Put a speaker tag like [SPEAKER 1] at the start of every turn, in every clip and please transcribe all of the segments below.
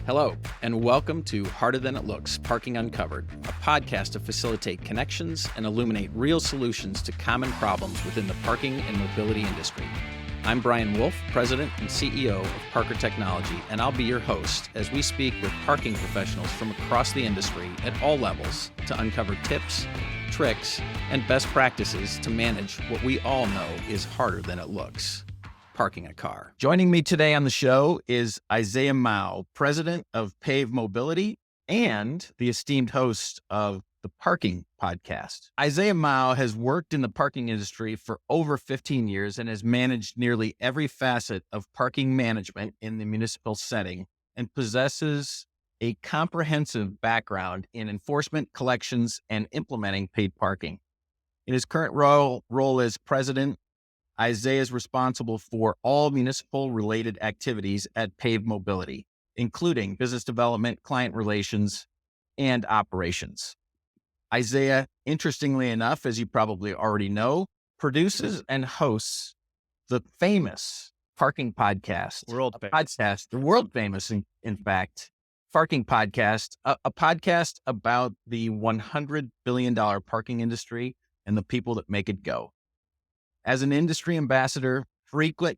[SPEAKER 1] Hello, and welcome to Harder Than It Looks, Parking Uncovered, a podcast to facilitate connections and illuminate real solutions to common problems within the parking and mobility industry. I'm Brian Wolf, President and CEO of Parker Technology, and I'll be your host as we speak with parking professionals from across the industry at all levels to uncover tips, tricks, and best practices to manage what we all know is harder than it looks. Parking a car. Joining me today on the show is Isaiah Mouw, President of PAVE Mobility and the esteemed host of the Parking Podcast. Isaiah Mouw has worked in the parking industry for over 15 years and has managed nearly every facet of parking management in the municipal setting and possesses a comprehensive background in enforcement, collections, and implementing paid parking. In his current role as president, Isaiah is responsible for all municipal-related activities at PAVE Mobility, including business development, client relations, and operations. Isaiah, interestingly enough, as you probably already know, produces and hosts the famous Parking Podcast. The world famous, in fact, Parking Podcast, a podcast about the $100 billion parking industry and the people that make it go. As an industry ambassador, frequent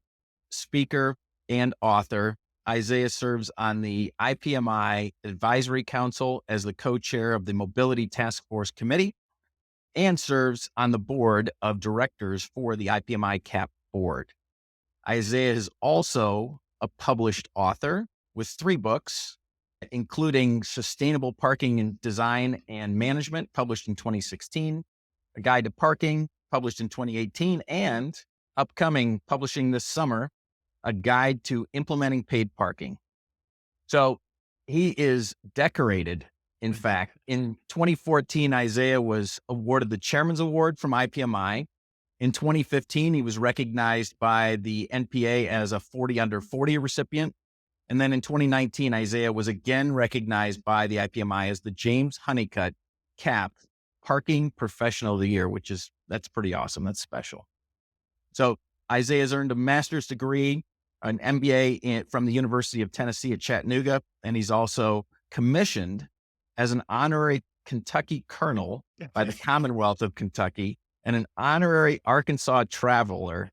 [SPEAKER 1] speaker, and author, Isaiah serves on the IPMI Advisory Council as the co-chair of the Mobility Task Force Committee and serves on the board of directors for the IPMI CAPP board. Isaiah is also a published author with 3 books, including Sustainable Parking and Design and Management, published in 2016, A Guide to Parking, published in 2018, and upcoming, publishing this summer, A Guide to Implementing Paid Parking. So he is decorated. In fact, in 2014, Isaiah was awarded the Chairman's Award from IPMI. In 2015, he was recognized by the NPA as a 40 under 40 recipient. And then in 2019, Isaiah was again recognized by the IPMI as the James Honeycutt CAPP Parking Professional of the Year, that's pretty awesome. That's special. So Isaiah has earned a master's degree, an MBA from the University of Tennessee at Chattanooga, and he's also commissioned as an honorary Kentucky Colonel by the Commonwealth of Kentucky and an honorary Arkansas Traveler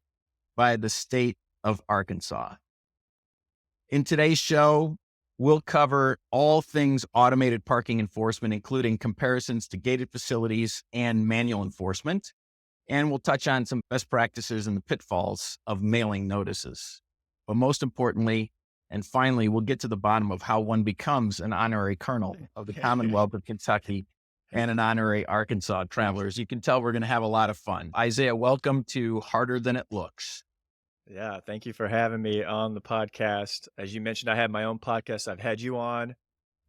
[SPEAKER 1] by the state of Arkansas. In today's show, we'll cover all things automated parking enforcement, including comparisons to gated facilities and manual enforcement. And we'll touch on some best practices and the pitfalls of mailing notices. But most importantly, and finally, we'll get to the bottom of how one becomes an honorary colonel of the Commonwealth of Kentucky and an honorary Arkansas Traveler. As you can tell, we're going to have a lot of fun. Isaiah, welcome to Harder Than It Looks.
[SPEAKER 2] Yeah, thank you for having me on the podcast. As you mentioned, I have my own podcast. I've had you on,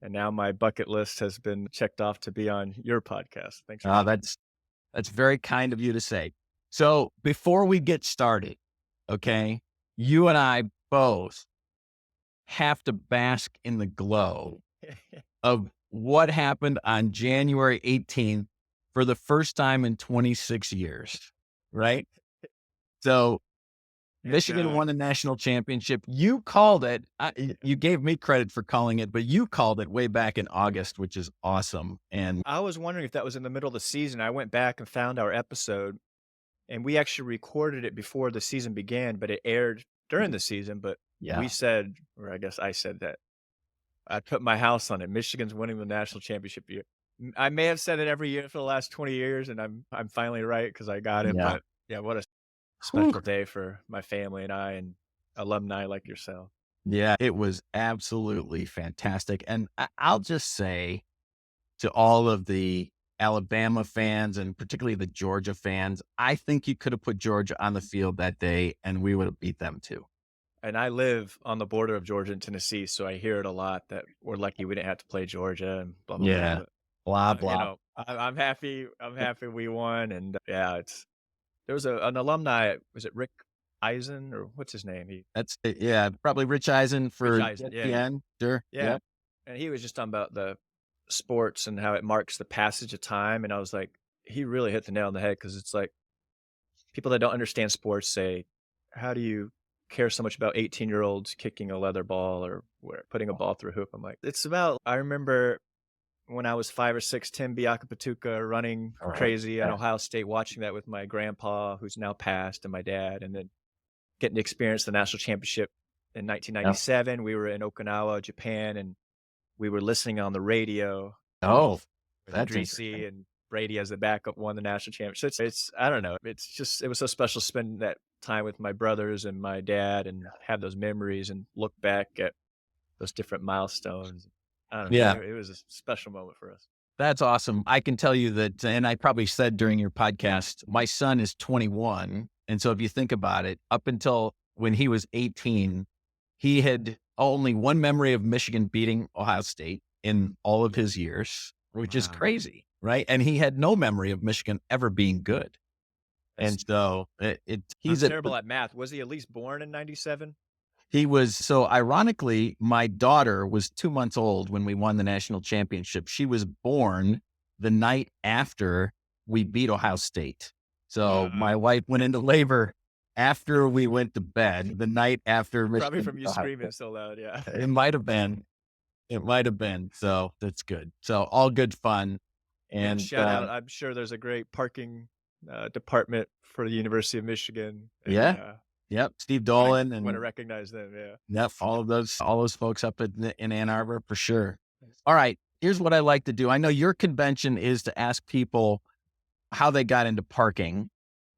[SPEAKER 2] and now my bucket list has been checked off to be on your podcast. Thanks for
[SPEAKER 1] That's very kind of you to say. So before we get started, okay, you and I both have to bask in the glow of what happened on January 18th for the first time in 26 years, right? So Michigan won the national championship. You called it. You gave me credit for calling it, but you called it way back in August, which is awesome. And
[SPEAKER 2] I was wondering if that was in the middle of the season. I went back and found our episode, and we actually recorded it before the season began, but it aired during the season. But we said, or I guess I said that I put my house on it. Michigan's winning the national championship year. I may have said it every year for the last 20 years, and I'm finally right because I got it.
[SPEAKER 1] Yeah.
[SPEAKER 2] But yeah, what a special day for my family and I and alumni like yourself.
[SPEAKER 1] Yeah, it was absolutely fantastic. And I'll just say to all of the Alabama fans and particularly the Georgia fans, I think you could have put Georgia on the field that day and we would have beat them too.
[SPEAKER 2] And I live on the border of Georgia and Tennessee, so I hear it a lot that we're lucky we didn't have to play Georgia and blah, blah,
[SPEAKER 1] Yeah.
[SPEAKER 2] blah.
[SPEAKER 1] Blah, blah.
[SPEAKER 2] I'm happy we won. And yeah, there was an alumni, was it Rick Eisen or what's his name?
[SPEAKER 1] That's it. Yeah, probably Rich Eisen for
[SPEAKER 2] Rich Eisen,
[SPEAKER 1] ESPN. Sure.
[SPEAKER 2] Yeah. And he was just talking about the sports and how it marks the passage of time. And I was like, he really hit the nail on the head because it's like people that don't understand sports say, how do you care so much about 18-year-olds kicking a leather ball or putting a ball through a hoop. I'm like, it's about, I remember when I was 5 or 6, Tim Biakapatuka running
[SPEAKER 3] All right.
[SPEAKER 2] crazy at Ohio State, watching that with my grandpa, who's now passed, and my dad, and then getting to experience the national championship in
[SPEAKER 3] Yeah.
[SPEAKER 2] 1997. We were in Okinawa, Japan, and we were listening on the radio
[SPEAKER 3] Oh,
[SPEAKER 2] with
[SPEAKER 3] that's
[SPEAKER 2] Greasy
[SPEAKER 3] interesting.
[SPEAKER 2] and Brady as the backup won the national championship. It's I don't know. It's just it was so special spending that time with my brothers and my dad and have those memories and look back at those different milestones. I don't know.
[SPEAKER 3] Yeah.
[SPEAKER 2] It was a special moment for us.
[SPEAKER 3] That's awesome. I can tell you that, and I probably said during your podcast, my son is 21. And so if you think about it, up until when he was 18, he had only one memory of Michigan beating Ohio State in all of his years, which is
[SPEAKER 2] Wow.
[SPEAKER 3] crazy, right? And he had no memory of Michigan ever being good. And so
[SPEAKER 2] He's terrible at math. Was he at least born in 97?
[SPEAKER 3] he was, so ironically, my daughter was 2 months old when we won the national championship. She was born the night after we beat Ohio State. So my wife went into labor after we went to bed, the night after Michigan.
[SPEAKER 2] Probably from
[SPEAKER 3] beat
[SPEAKER 2] you
[SPEAKER 3] Ohio
[SPEAKER 2] screaming
[SPEAKER 3] State.
[SPEAKER 2] so loud, yeah.
[SPEAKER 3] It might have been. It might have been. So that's good. So all good fun. And
[SPEAKER 2] shout out, I'm sure there's a great parking department for the University of Michigan. And,
[SPEAKER 3] yeah. Yep. Steve Dolan
[SPEAKER 2] want to
[SPEAKER 3] and
[SPEAKER 2] recognize them, yeah.
[SPEAKER 3] yep, all those folks up in Ann Arbor for sure. All right. Here's what I like to do. I know your convention is to ask people how they got into parking.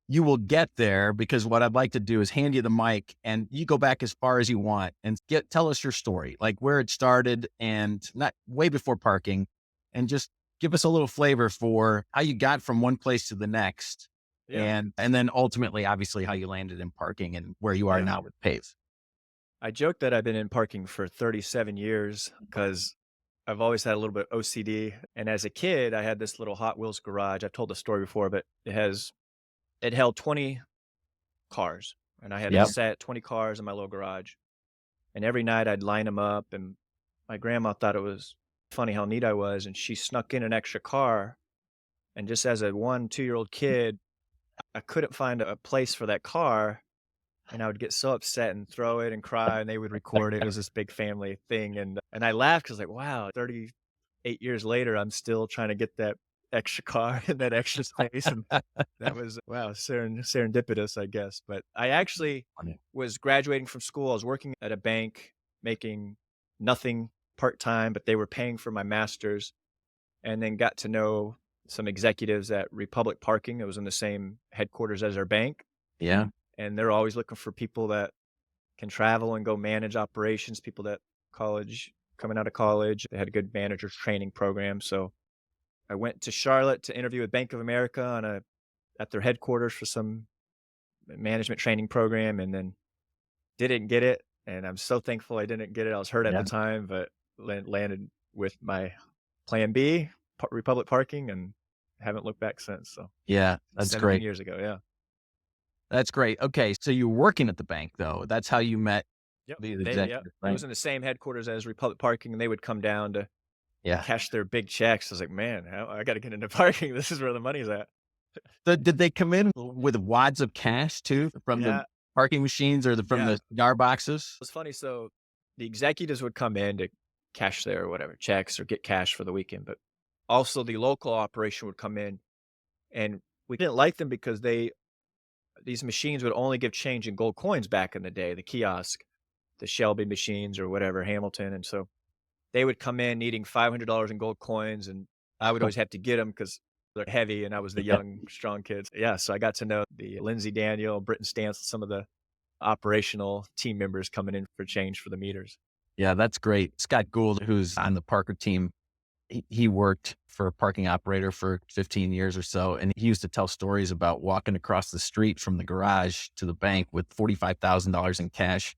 [SPEAKER 3] You will get there because what I'd like to do is hand you the mic and you go back as far as you want and tell us your story, like where it started and not way before parking, and just give us a little flavor for how you got from one place to the next.
[SPEAKER 2] Yeah.
[SPEAKER 3] And then ultimately, obviously, how you landed in parking and where you are now with PAVE.
[SPEAKER 2] I joke that I've been in parking for 37 years because I've always had a little bit of OCD. And as a kid, I had this little Hot Wheels garage. I've told the story before, but it held 20 cars. And I had a set 20 cars in my little garage. And every night I'd line them up. And my grandma thought it was funny how neat I was. And she snuck in an extra car. And just as a 1, 2-year-old kid, I couldn't find a place for that car. And I would get so upset and throw it and cry, and they would record it. It was this big family thing. And I laughed because, like, wow, 38 years later, I'm still trying to get that extra car in that extra space. And that was, wow, serendipitous, I guess. But I actually was graduating from school. I was working at a bank, making nothing part-time, but they were paying for my master's, and then got to know some executives at Republic Parking. It was in the same headquarters as our bank.
[SPEAKER 3] Yeah.
[SPEAKER 2] And they're always looking for people that can travel and go manage operations, people that coming out of college. They had a good manager training program. So I went to Charlotte to interview with Bank of America at their headquarters for some management training program, and then didn't get it. And I'm so thankful I didn't get it. I was hurt at the time, but landed with my plan B, Republic Parking, and haven't looked back since. So
[SPEAKER 3] yeah, that's
[SPEAKER 2] 17
[SPEAKER 3] great.
[SPEAKER 2] years ago. Yeah.
[SPEAKER 3] That's great. Okay. So you're working at the bank though. That's how you met the executive,
[SPEAKER 2] It
[SPEAKER 3] right?
[SPEAKER 2] was in the same headquarters as Republic Parking, and they would come down to cash their big checks. I was like, man, I got to get into parking. This is where the money's at.
[SPEAKER 3] Did they come in with wads of cash too from the parking machines or from the cigar boxes?
[SPEAKER 2] It was funny. So the executives would come in to cash their whatever checks or get cash for the weekend, but also the local operation would come in, and we didn't like them because these machines would only give change in gold coins back in the day, the kiosk, the Shelby machines or whatever, Hamilton. And so they would come in needing $500 in gold coins, and I would always have to get them because they're heavy, and I was the young, strong kids. Yeah, so I got to know the Lindsay Daniel, Britton Stance, some of the operational team members coming in for change for the meters.
[SPEAKER 3] Yeah, that's great. Scott Gould, who's on the Parker team, he worked for a parking operator for 15 years or so. And he used to tell stories about walking across the street from the garage to the bank with $45,000 in cash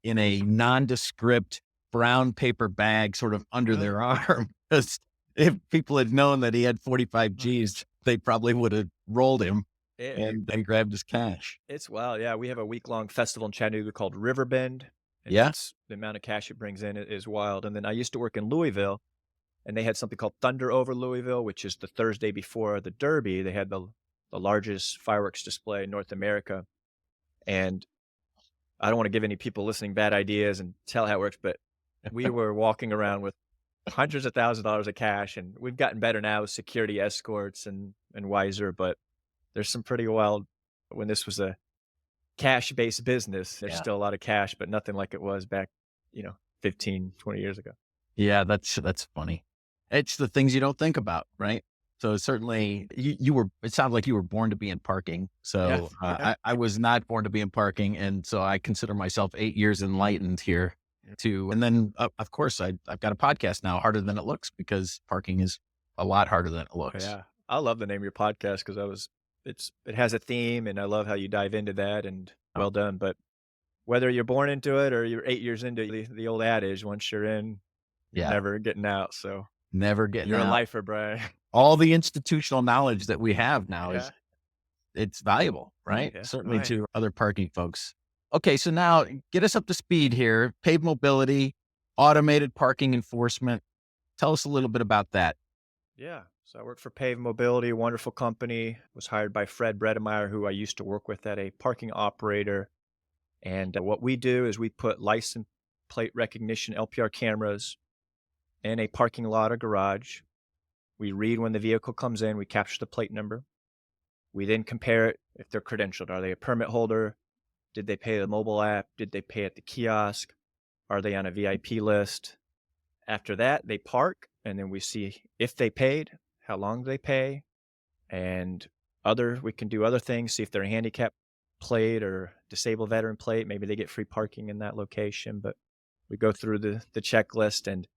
[SPEAKER 3] in a nondescript brown paper bag sort of under their arm. Because if people had known that he had 45 G's, they probably would have rolled him and grabbed his cash.
[SPEAKER 2] It's wild. Yeah. We have a week-long festival in Chattanooga called Riverbend. And the amount of cash it brings in is wild. And then I used to work in Louisville, and they had something called Thunder over Louisville, which is the Thursday before the Derby. They had the largest fireworks display in North America. And I don't want to give any people listening bad ideas and tell how it works, but we were walking around with hundreds of thousands of dollars of cash, and we've gotten better now with security escorts and wiser, but there's some pretty wild when this was a cash-based business. There's
[SPEAKER 3] Yeah.
[SPEAKER 2] still a lot of cash, but nothing like it was back, 15, 20 years ago.
[SPEAKER 3] Yeah, that's funny. It's the things you don't think about, right? So certainly it sounds like you were born to be in parking. So
[SPEAKER 2] Yeah.
[SPEAKER 3] I was not born to be in parking. And so I consider myself 8 years enlightened here too. And then of course I've got a podcast now, Harder Than It Looks, because parking is a lot harder than it looks.
[SPEAKER 2] Yeah. I love the name of your podcast because it has a theme, and I love how you dive into that, and well done. But whether you're born into it or you're 8 years into the old adage, once you're in, you're
[SPEAKER 3] Yeah.
[SPEAKER 2] never getting out. So
[SPEAKER 3] Never getting
[SPEAKER 2] you're a
[SPEAKER 3] out.
[SPEAKER 2] lifer, Brian.
[SPEAKER 3] All the institutional knowledge that we have now
[SPEAKER 2] Yeah.
[SPEAKER 3] it's valuable, right?
[SPEAKER 2] Yeah,
[SPEAKER 3] Certainly
[SPEAKER 2] right.
[SPEAKER 3] to other parking folks. Okay. So now get us up to speed here. PAVE Mobility, automated parking enforcement. Tell us a little bit about that.
[SPEAKER 2] Yeah. So I work for PAVE Mobility, a wonderful company. Was hired by Fred Bredemeyer, who I used to work with at a parking operator. And what we do is we put license plate recognition LPR cameras in a parking lot or garage. We read when the vehicle comes in. We capture the plate number. We then compare it if they're credentialed. Are they a permit holder? Did they pay the mobile app? Did they pay at the kiosk? Are they on a VIP list? After that, they park, and then we see if they paid, how long they pay, and we can do other things, see if they're a handicap plate or disabled veteran plate. Maybe they get free parking in that location, but we go through the checklist, and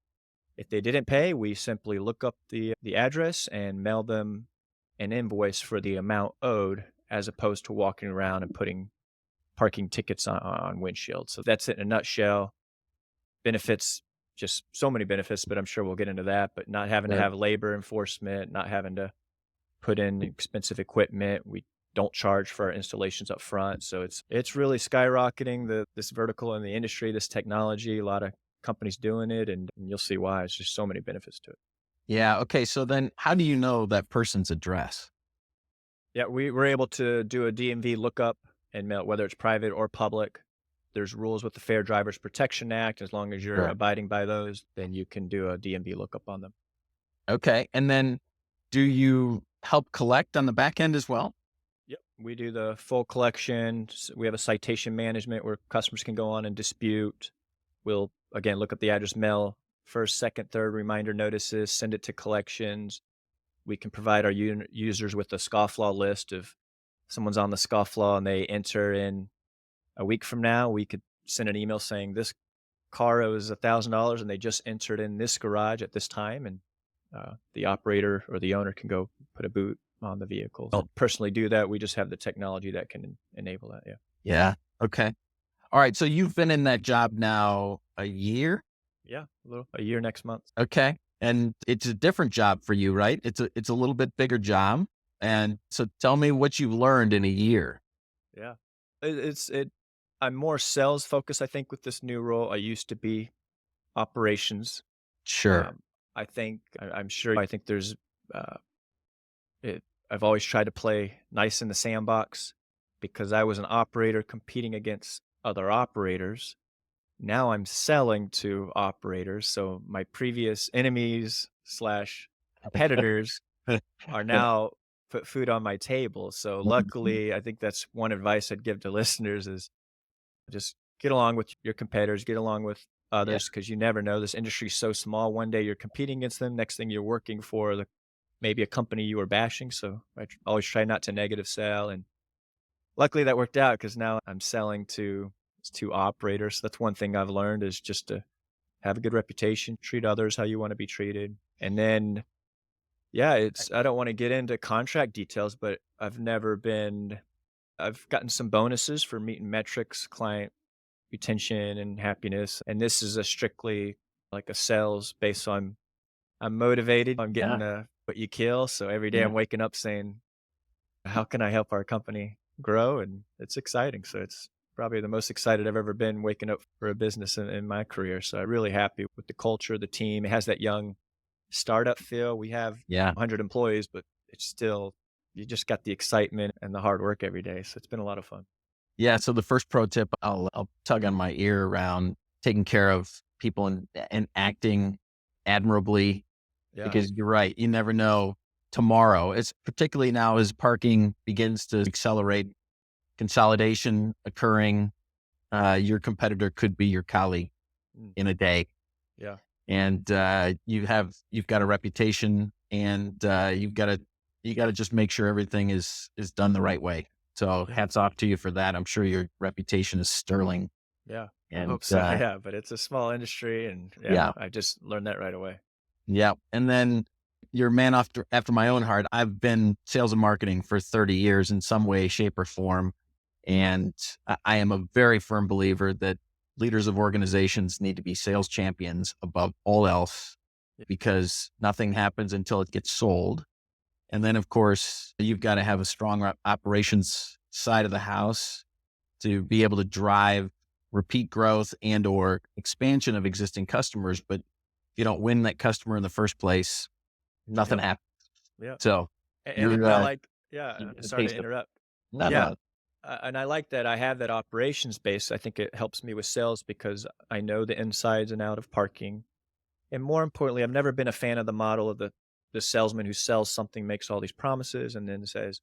[SPEAKER 2] if they didn't pay, we simply look up the address and mail them an invoice for the amount owed, as opposed to walking around and putting parking tickets on windshields. So that's it in a nutshell. Benefits, just so many benefits, but I'm sure we'll get into that. But not having to
[SPEAKER 3] Sure.
[SPEAKER 2] have labor enforcement, not having to put in expensive equipment. We don't charge for our installations up front. So it's really skyrocketing this vertical in the industry, this technology. A lot of companies doing it, and you'll see why. It's just so many benefits to it.
[SPEAKER 3] Yeah. Okay. So then how do you know that person's address?
[SPEAKER 2] Yeah, we were able to do a DMV lookup and mail, whether it's private or public. There's rules with the Fair Drivers Protection Act. As long as you're
[SPEAKER 3] Sure.
[SPEAKER 2] abiding by those, then you can do a DMV lookup on them.
[SPEAKER 3] Okay. And then do you help collect on the back end as well?
[SPEAKER 2] Yep. We do the full collection. We have a citation management where customers can go on and dispute. We'll, again, look up the address, mail first, second, third reminder notices, send it to collections. We can provide our users with a scofflaw list. If someone's on the scofflaw and they enter in a week from now, we could send an email saying this car owes $1,000 and they just entered in this garage at this time, and the operator or the owner can go put a boot on the vehicle.
[SPEAKER 3] Oh.
[SPEAKER 2] Don't personally do that. We just have the technology that can enable that. Yeah.
[SPEAKER 3] Yeah. Okay. All right. So you've been in that job now a year.
[SPEAKER 2] Yeah. A year next month.
[SPEAKER 3] Okay. And it's a different job for you, right? It's a little bit bigger job. And so tell me what you've learned in a year.
[SPEAKER 2] Yeah. I'm more sales focused, I think, with this new role. I used to be operations.
[SPEAKER 3] Sure.
[SPEAKER 2] I'm sure, I think there's, I've always tried to play nice in the sandbox because I was an operator competing against other operators. Now I'm selling to operators. So my previous enemies / competitors are now put food on my table. So luckily, I think that's one advice I'd give to listeners is just get along with your competitors, get along with others, because you never know. This industry is so small. One day you're competing against them. Next thing you're working for maybe a company you were bashing. So I always try not to negative sell. And luckily that worked out because now I'm selling to operators. So that's one thing I've learned is just to have a good reputation, treat others how you want to be treated. And then, yeah, I don't want to get into contract details, but I've gotten some bonuses for meeting metrics, client retention and happiness. And this is a strictly like a sales based on I'm motivated. I'm getting what you kill. So every day I'm waking up saying, how can I help our company grow? And it's exciting. So it's probably the most excited I've ever been waking up for a business in my career. So I'm really happy with the culture, the team. It has that young startup feel. We have 100 employees, but it's still, you just got the excitement and the hard work every day. So it's been a lot of fun.
[SPEAKER 3] Yeah. So the first pro tip, I'll tug on my ear around taking care of people and acting admirably,
[SPEAKER 2] Yeah.
[SPEAKER 3] because you're right. You never know tomorrow. It's particularly now as parking begins to accelerate, consolidation occurring. Your competitor could be your colleague
[SPEAKER 2] Mm,
[SPEAKER 3] in a day,
[SPEAKER 2] yeah.
[SPEAKER 3] and you've got a reputation, and you got to just make sure everything is done the right way. So
[SPEAKER 2] Yeah.
[SPEAKER 3] hats off to you for that. I'm sure your reputation is sterling.
[SPEAKER 2] Yeah. I
[SPEAKER 3] And
[SPEAKER 2] hope so. Yeah. But it's a small industry. And yeah,
[SPEAKER 3] yeah,
[SPEAKER 2] I just learned that right away.
[SPEAKER 3] yeah. And then you're a man after my own heart. I've been sales and marketing for 30 years in some way, shape, or form. And I am a very firm believer that leaders of organizations need to be sales champions above all else,
[SPEAKER 2] Yeah.
[SPEAKER 3] because nothing happens until it gets sold. And then, of course, you've got to have a strong operations side of the house to be able to drive repeat growth and or expansion of existing customers. But if you don't win that customer in the first place, nothing
[SPEAKER 2] Yep.
[SPEAKER 3] happens.
[SPEAKER 2] Yeah.
[SPEAKER 3] So
[SPEAKER 2] And
[SPEAKER 3] you're,
[SPEAKER 2] I like, yeah,
[SPEAKER 3] you get a
[SPEAKER 2] sorry to
[SPEAKER 3] taste of
[SPEAKER 2] interrupt.
[SPEAKER 3] none
[SPEAKER 2] Yeah.
[SPEAKER 3] of
[SPEAKER 2] And I like that I have that operations base. I think it helps me with sales because I know the insides and out of parking. And more importantly, I've never been a fan of the model of the salesman who sells something, makes all these promises, and then says,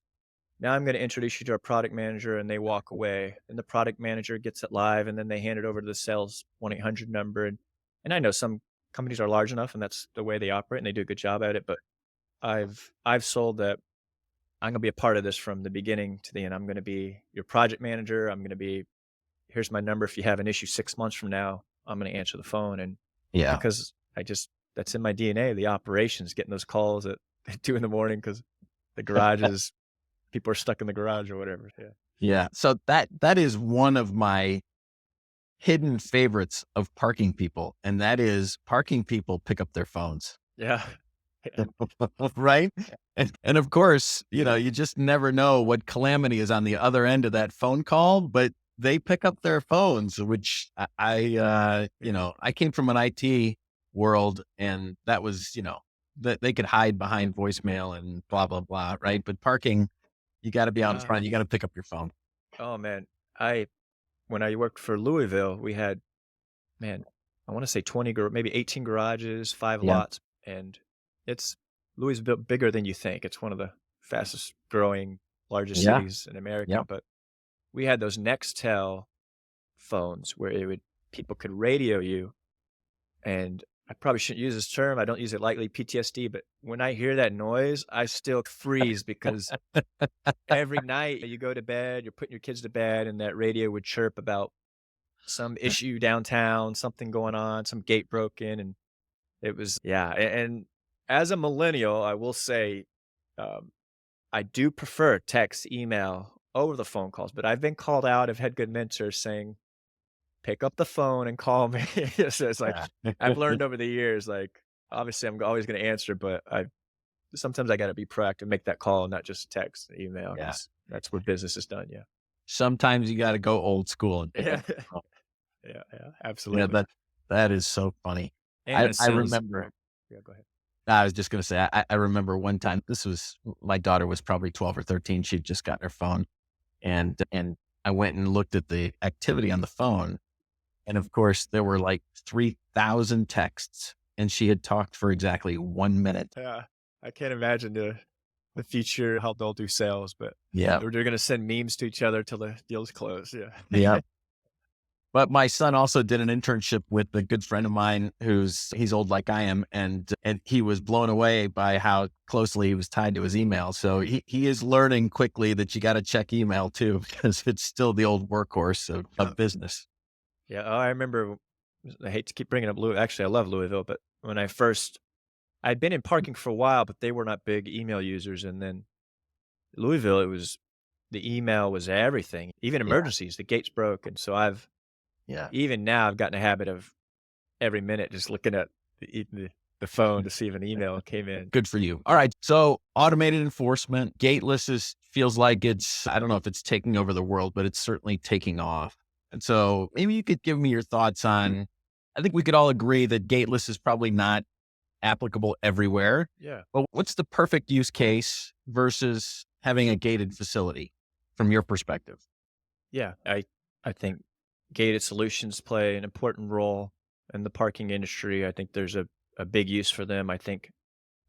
[SPEAKER 2] now I'm going to introduce you to our product manager, and they walk away. And the product manager gets it live, and then they hand it over to the sales 1-800 number. And I know some companies are large enough, and that's the way they operate, and they do a good job at it. But I've sold that I'm gonna be a part of this from the beginning to the end. I'm gonna be your project manager. I'm gonna be here's my number. If you have an issue 6 months from now, I'm gonna answer the phone. And
[SPEAKER 3] yeah.
[SPEAKER 2] because I just that's in my DNA, the operations, getting those calls at 2 in the morning because the garage is people are stuck in the garage or whatever. Yeah.
[SPEAKER 3] Yeah. So that is one of my hidden favorites of parking people. And that is parking people pick up their phones.
[SPEAKER 2] Yeah. Yeah.
[SPEAKER 3] Right. And of course, you just never know what calamity is on the other end of that phone call, but they pick up their phones, which
[SPEAKER 2] Yeah.
[SPEAKER 3] I came from an IT world, and that was, that they could hide behind voicemail and blah, blah, blah. Right. But parking, you got to be out in
[SPEAKER 2] Yeah.
[SPEAKER 3] front. You got to pick up your phone.
[SPEAKER 2] Oh man. I when I worked for Louisville, we had man, I want to say 20, maybe 18 garages, 5
[SPEAKER 3] Yeah.
[SPEAKER 2] lots, and it's Louisville bigger than you think. It's one of the fastest growing, largest
[SPEAKER 3] Yeah.
[SPEAKER 2] cities in America.
[SPEAKER 3] Yeah.
[SPEAKER 2] But we had those Nextel phones where people could radio you, and I probably shouldn't use this term. I don't use it lightly, PTSD. But when I hear that noise, I still freeze because every night you go to bed, you're putting your kids to bed, and that radio would chirp about some issue downtown, something going on, some gate broken, and it was yeah, and as a millennial, I will say, um, I do prefer text, email over the phone calls, but I've been called out. I've had good mentors saying, "Pick up the phone and call me." So it's like
[SPEAKER 3] Yeah.
[SPEAKER 2] I've learned over the years, like, obviously, I'm always gonna answer, but I sometimes I gotta be proactive, make that call, not just text, email,
[SPEAKER 3] Yeah.
[SPEAKER 2] because that's where business is done, yeah.
[SPEAKER 3] Sometimes you got to go old school and pick
[SPEAKER 2] Yeah.
[SPEAKER 3] up the phone.
[SPEAKER 2] Yeah,
[SPEAKER 3] Yeah,
[SPEAKER 2] absolutely.
[SPEAKER 3] that is so funny.
[SPEAKER 2] And
[SPEAKER 3] I
[SPEAKER 2] in
[SPEAKER 3] I
[SPEAKER 2] sales
[SPEAKER 3] remember
[SPEAKER 2] yeah, go ahead.
[SPEAKER 3] I was just gonna say, I remember one time, this was my daughter was probably 12 or 13. She'd just gotten her phone, and I went and looked at the activity on the phone. And of course, there were like 3,000 texts, and she had talked for exactly 1 minute.
[SPEAKER 2] Yeah, I can't imagine the future, how they'll do sales, but
[SPEAKER 3] Yeah.
[SPEAKER 2] they're gonna send memes to each other till the deal's closed, yeah.
[SPEAKER 3] Yeah. But my son also did an internship with a good friend of mine he's old like I am, and he was blown away by how closely he was tied to his email. So he is learning quickly that you got to check email too, because it's still the old workhorse of business.
[SPEAKER 2] Yeah, oh, I remember I hate to keep bringing up Louis actually, I love Louisville, but when I'd been in parking for a while, but they were not big email users, and then Louisville, it was the email was everything, even
[SPEAKER 3] Yeah.
[SPEAKER 2] emergencies, the gates broke, and so
[SPEAKER 3] Yeah.
[SPEAKER 2] even now, I've gotten a habit of every minute just looking at the phone to see if an email came in.
[SPEAKER 3] Good for you. All right. So automated enforcement, gateless feels like I don't know if it's taking over the world, but it's certainly taking off. And so maybe you could give me your thoughts on, I think we could all agree that gateless is probably not applicable everywhere,
[SPEAKER 2] Yeah.
[SPEAKER 3] but what's the perfect use case versus having a gated facility from your perspective?
[SPEAKER 2] Yeah, I think gated solutions play an important role in the parking industry. I think there's a big use for them. I think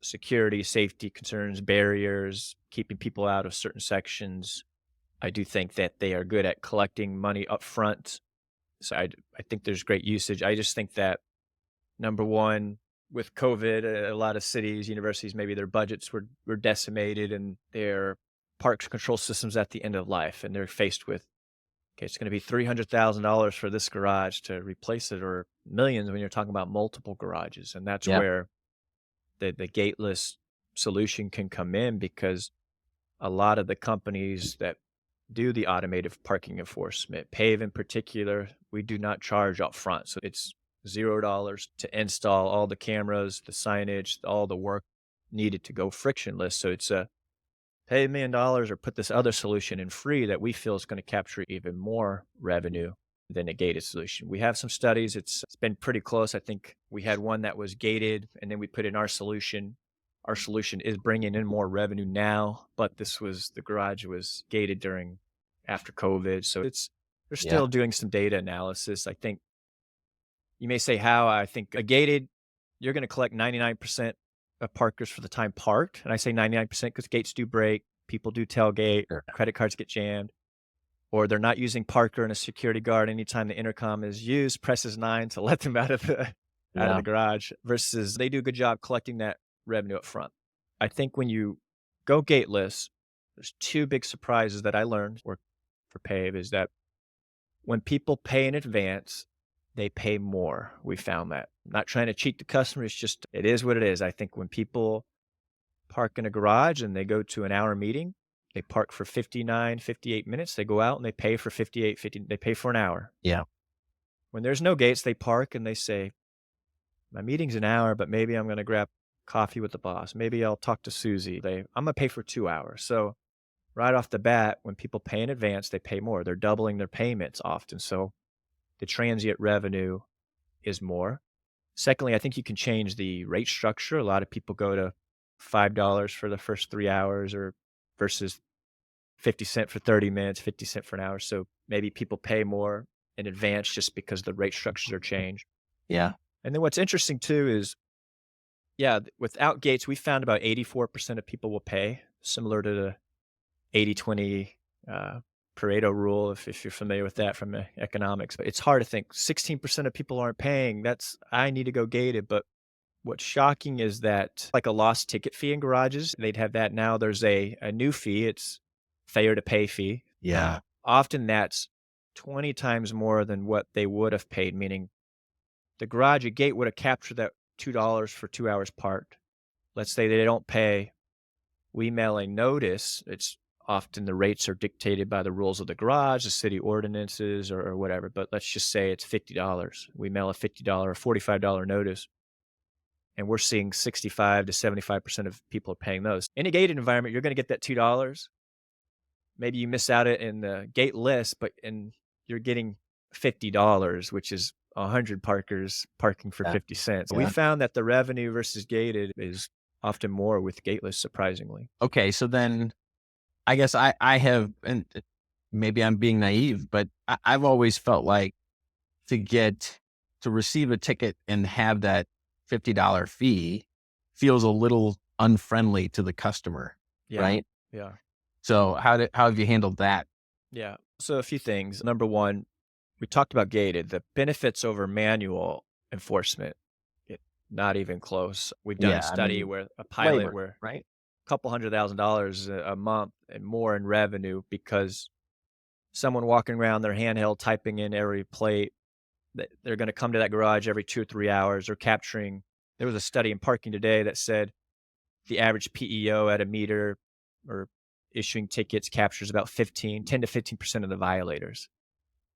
[SPEAKER 2] security, safety concerns, barriers, keeping people out of certain sections. I do think that they are good at collecting money up front. So I think there's great usage. I just think that number one, with COVID, a lot of cities, universities, maybe their budgets were decimated and their parks control systems at the end of life, and they're faced with, okay, it's going to be $300,000 for this garage to replace it, or millions when you're talking about multiple garages, and that's
[SPEAKER 3] Yeah.
[SPEAKER 2] where the gateless solution can come in, because a lot of the companies that do the automated parking enforcement, PAVE in particular, we do not charge up front. So it's $0 to install all the cameras, the signage, all the work needed to go frictionless. So it's a pay $1 million or put this other solution in free that we feel is going to capture even more revenue than a gated solution. We have some studies. It's been pretty close. I think we had one that was gated and then we put in our solution. Our solution is bringing in more revenue now, but the garage was gated after COVID. So they're still doing some data analysis. I think you may say how. I think a gated, you're going to collect 99% of parkers for the time parked. And I say 99% because gates do break, people do tailgate,
[SPEAKER 3] Sure.
[SPEAKER 2] credit cards get jammed, or they're not using parker and a security guard anytime the intercom is used, presses 9 to let them out of the garage, versus they do a good job collecting that revenue up front. I think when you go gateless, there's two big surprises that I learned for PAVE is that when people pay in advance, they pay more. We found that. I'm not trying to cheat the customer. It's just, it is what it is. I think when people park in a garage and they go to an hour meeting, they park for 59, 58 minutes. They go out and they pay for 58, 50, they pay for an hour.
[SPEAKER 3] Yeah.
[SPEAKER 2] When there's no gates, they park and they say, my meeting's an hour, but maybe I'm going to grab coffee with the boss. Maybe I'll talk to Susie. I'm going to pay for 2 hours. So right off the bat, when people pay in advance, they pay more. They're doubling their payments often. So the transient revenue is more. Secondly, I think you can change the rate structure. A lot of people go to $5 for the first 3 hours or versus 50 cents for 30 minutes, 50 cents for an hour. So maybe people pay more in advance just because the rate structures are changed.
[SPEAKER 3] Yeah.
[SPEAKER 2] And then what's interesting too is, without gates, we found about 84% of people will pay, similar to the 80-20 Pareto rule, if you're familiar with that from economics. But it's hard to think 16% of people aren't paying. I need to go gated. But what's shocking is that, like a lost ticket fee in garages, they'd have that. Now there's a new fee. It's failure to pay fee.
[SPEAKER 3] Yeah.
[SPEAKER 2] Often that's 20 times more than what they would have paid, meaning the garage at gate would have captured that $2 for 2 hours parked. Let's say they don't pay. We mail a notice. It's often the rates are dictated by the rules of the garage, the city ordinances, or whatever. But let's just say it's $50. We mail a $50 or $45 notice, and we're seeing 65 to 75% of people are paying those. In a gated environment, you're going to get that $2. Maybe you miss out in the gate list, but you're getting $50, which is 100 parkers parking for 50 cents. We found that the revenue versus gated is often more with gateless, surprisingly.
[SPEAKER 3] Okay. So then I guess I have, and maybe I'm being naive, but I've always felt like to receive a ticket and have that $50 fee feels a little unfriendly to the customer, right?
[SPEAKER 2] Yeah.
[SPEAKER 3] So how have you handled that?
[SPEAKER 2] Yeah. So a few things. Number one, we talked about gated. The benefits over manual enforcement, not even close. We've done a study where a pilot
[SPEAKER 3] labor,
[SPEAKER 2] where
[SPEAKER 3] right?
[SPEAKER 2] a couple $100,000 a month and more in revenue, because someone walking around their handheld typing in every plate, they're going to come to that garage every 2 or 3 hours, or capturing. There was a study in parking today that said the average PEO at a meter or issuing tickets captures about 10 to 15% of the violators.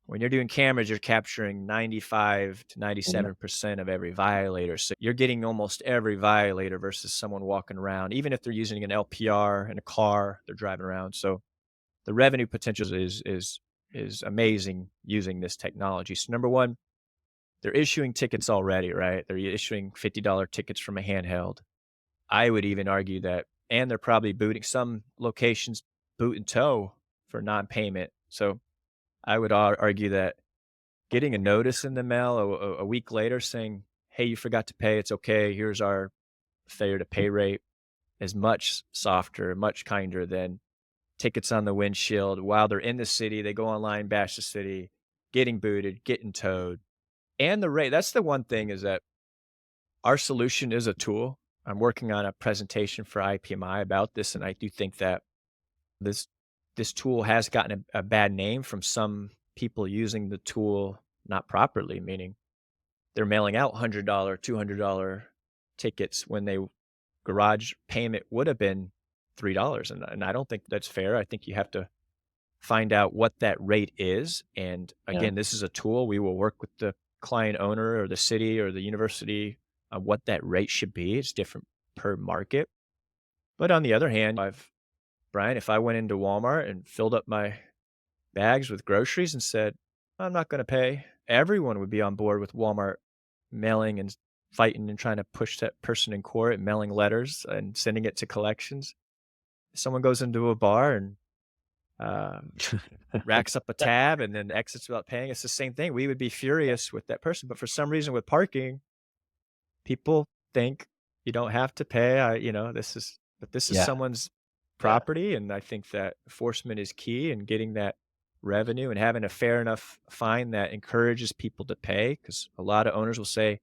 [SPEAKER 2] When you're doing cameras, you're capturing 95 to 97% of every violator. So you're getting almost every violator versus someone walking around, even if they're using an LPR in a car, they're driving around. So the revenue potential is amazing using this technology. So number one, they're issuing tickets already, right? They're issuing $50 tickets from a handheld. I would even argue that, and they're probably booting some locations, boot and tow for non-payment. So I would argue that getting a notice in the mail a week later saying, "Hey, you forgot to pay. It's okay. Here's our failure to pay rate," is much softer, much kinder than tickets on the windshield while they're in the city. They go online, bash the city, getting booted, getting towed, and the rate. That's the one thing is that our solution is a tool. I'm working on a presentation for IPMI about this, and I do think that this this tool has gotten a bad name from some people using the tool not properly, meaning they're mailing out $100, $200 tickets when they garage payment would have been $3, and I don't think that's fair. I think you have to find out what that rate is, and
[SPEAKER 3] Yeah.
[SPEAKER 2] again, this is a tool. We will work with the client owner or the city or the university on what that rate should be. It's different per market. But on the other hand, Brian, if I went into Walmart and filled up my bags with groceries and said, "I'm not gonna pay," everyone would be on board with Walmart mailing and fighting and trying to push that person in court and mailing letters and sending it to collections. If someone goes into a bar and um, racks up a tab and then exits without paying, it's the same thing. We would be furious with that person. But for some reason with parking, people think you don't have to pay. This is
[SPEAKER 3] Yeah.
[SPEAKER 2] someone's property. And I think that enforcement is key in getting that revenue and having a fair enough fine that encourages people to pay. Because a lot of owners will say,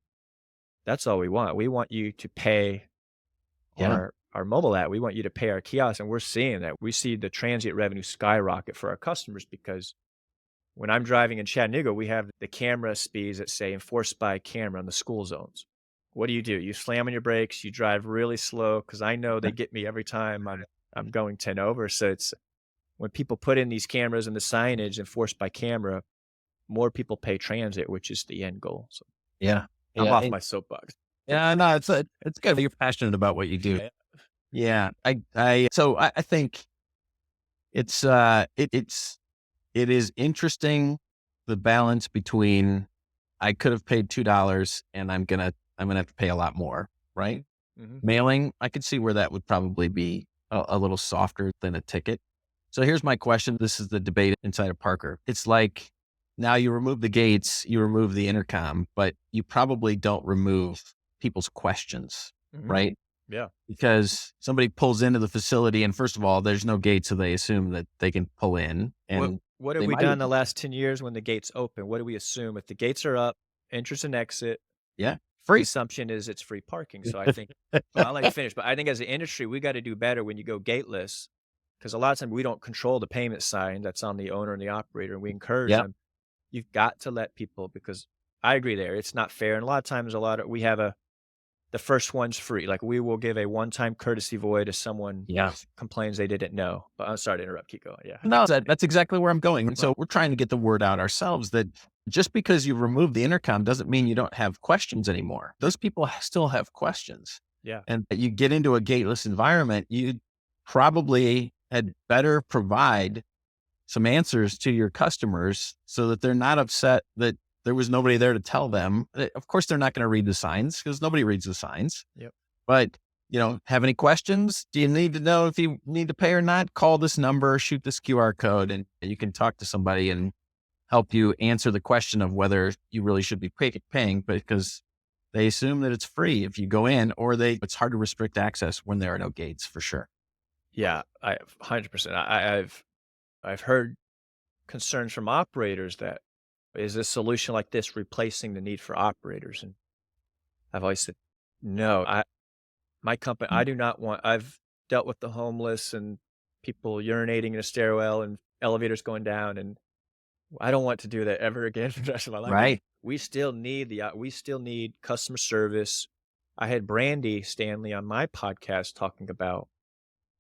[SPEAKER 2] that's all we want. We want you to pay
[SPEAKER 3] Yeah.
[SPEAKER 2] our mobile app. We want you to pay our kiosk. And we're seeing that. We see the transient revenue skyrocket for our customers because when I'm driving in Chattanooga, we have the camera speeds that say enforced by camera in the school zones. What do? You slam on your brakes, you drive really slow because I know they get me every time I'm going 10 over. So it's when people put in these cameras and the signage enforced by camera, more people pay transit, which is the end goal. So
[SPEAKER 3] Yeah.
[SPEAKER 2] I'm
[SPEAKER 3] Yeah.
[SPEAKER 2] off my soapbox.
[SPEAKER 3] Yeah. No, it's good. You're passionate about what you do.
[SPEAKER 2] Yeah.
[SPEAKER 3] Yeah. So I think it is interesting, the balance between I could have paid $2 and I'm gonna have to pay a lot more, right?
[SPEAKER 2] Mhm.
[SPEAKER 3] Mailing, I could see where that would probably be a little softer than a ticket. So here's my question. This is the debate inside of Parker. It's like now you remove the gates, you remove the intercom, but you probably don't remove people's questions,
[SPEAKER 2] Mhm.
[SPEAKER 3] right?
[SPEAKER 2] Yeah.
[SPEAKER 3] Because somebody pulls into the facility and first of all, there's no gate. So they assume that they can pull in and
[SPEAKER 2] What have
[SPEAKER 3] they
[SPEAKER 2] we
[SPEAKER 3] might
[SPEAKER 2] done
[SPEAKER 3] even-
[SPEAKER 2] the last 10 years when the gates open? What do we assume? If the gates are up, entrance and exit,
[SPEAKER 3] yeah,
[SPEAKER 2] the
[SPEAKER 3] free.
[SPEAKER 2] assumption is it's free parking. So I think, well, I'll let you finish, but I think as an industry, we got to do better when you go gateless because a lot of times we don't control the payment sign that's on the owner and the operator, and we encourage
[SPEAKER 3] Yep.
[SPEAKER 2] them. You've got to let people because I agree there. It's not fair. And a lot of times, we have the first one's free. Like we will give a one-time courtesy void if someone
[SPEAKER 3] Yeah.
[SPEAKER 2] complains they didn't know. But I'm sorry to interrupt. Keep going. Yeah.
[SPEAKER 3] No, that's exactly where I'm going. And so we're trying to get the word out ourselves that just because you remove the intercom doesn't mean you don't have questions anymore. Those people still have questions.
[SPEAKER 2] Yeah.
[SPEAKER 3] And you get into a gateless environment, you probably had better provide some answers to your customers so that they're not upset that there was nobody there to tell them. Of course, they're not going to read the signs because nobody reads the signs.
[SPEAKER 2] Yep.
[SPEAKER 3] But, have any questions? Do you need to know if you need to pay or not? Call this number, shoot this QR code, and you can talk to somebody and help you answer the question of whether you really should be paying because they assume that it's free if you go in, or it's hard to restrict access when there are no gates for sure.
[SPEAKER 2] Yeah, 100%. I've heard concerns from operators that is a solution like this replacing the need for operators, and I've always said no. My company, I do not want. I've dealt with the homeless and people urinating in a stairwell and elevators going down, and I don't want to do that ever again for the rest of my life.
[SPEAKER 3] Right.
[SPEAKER 2] We still need customer service. I had Brandy Stanley on my podcast talking about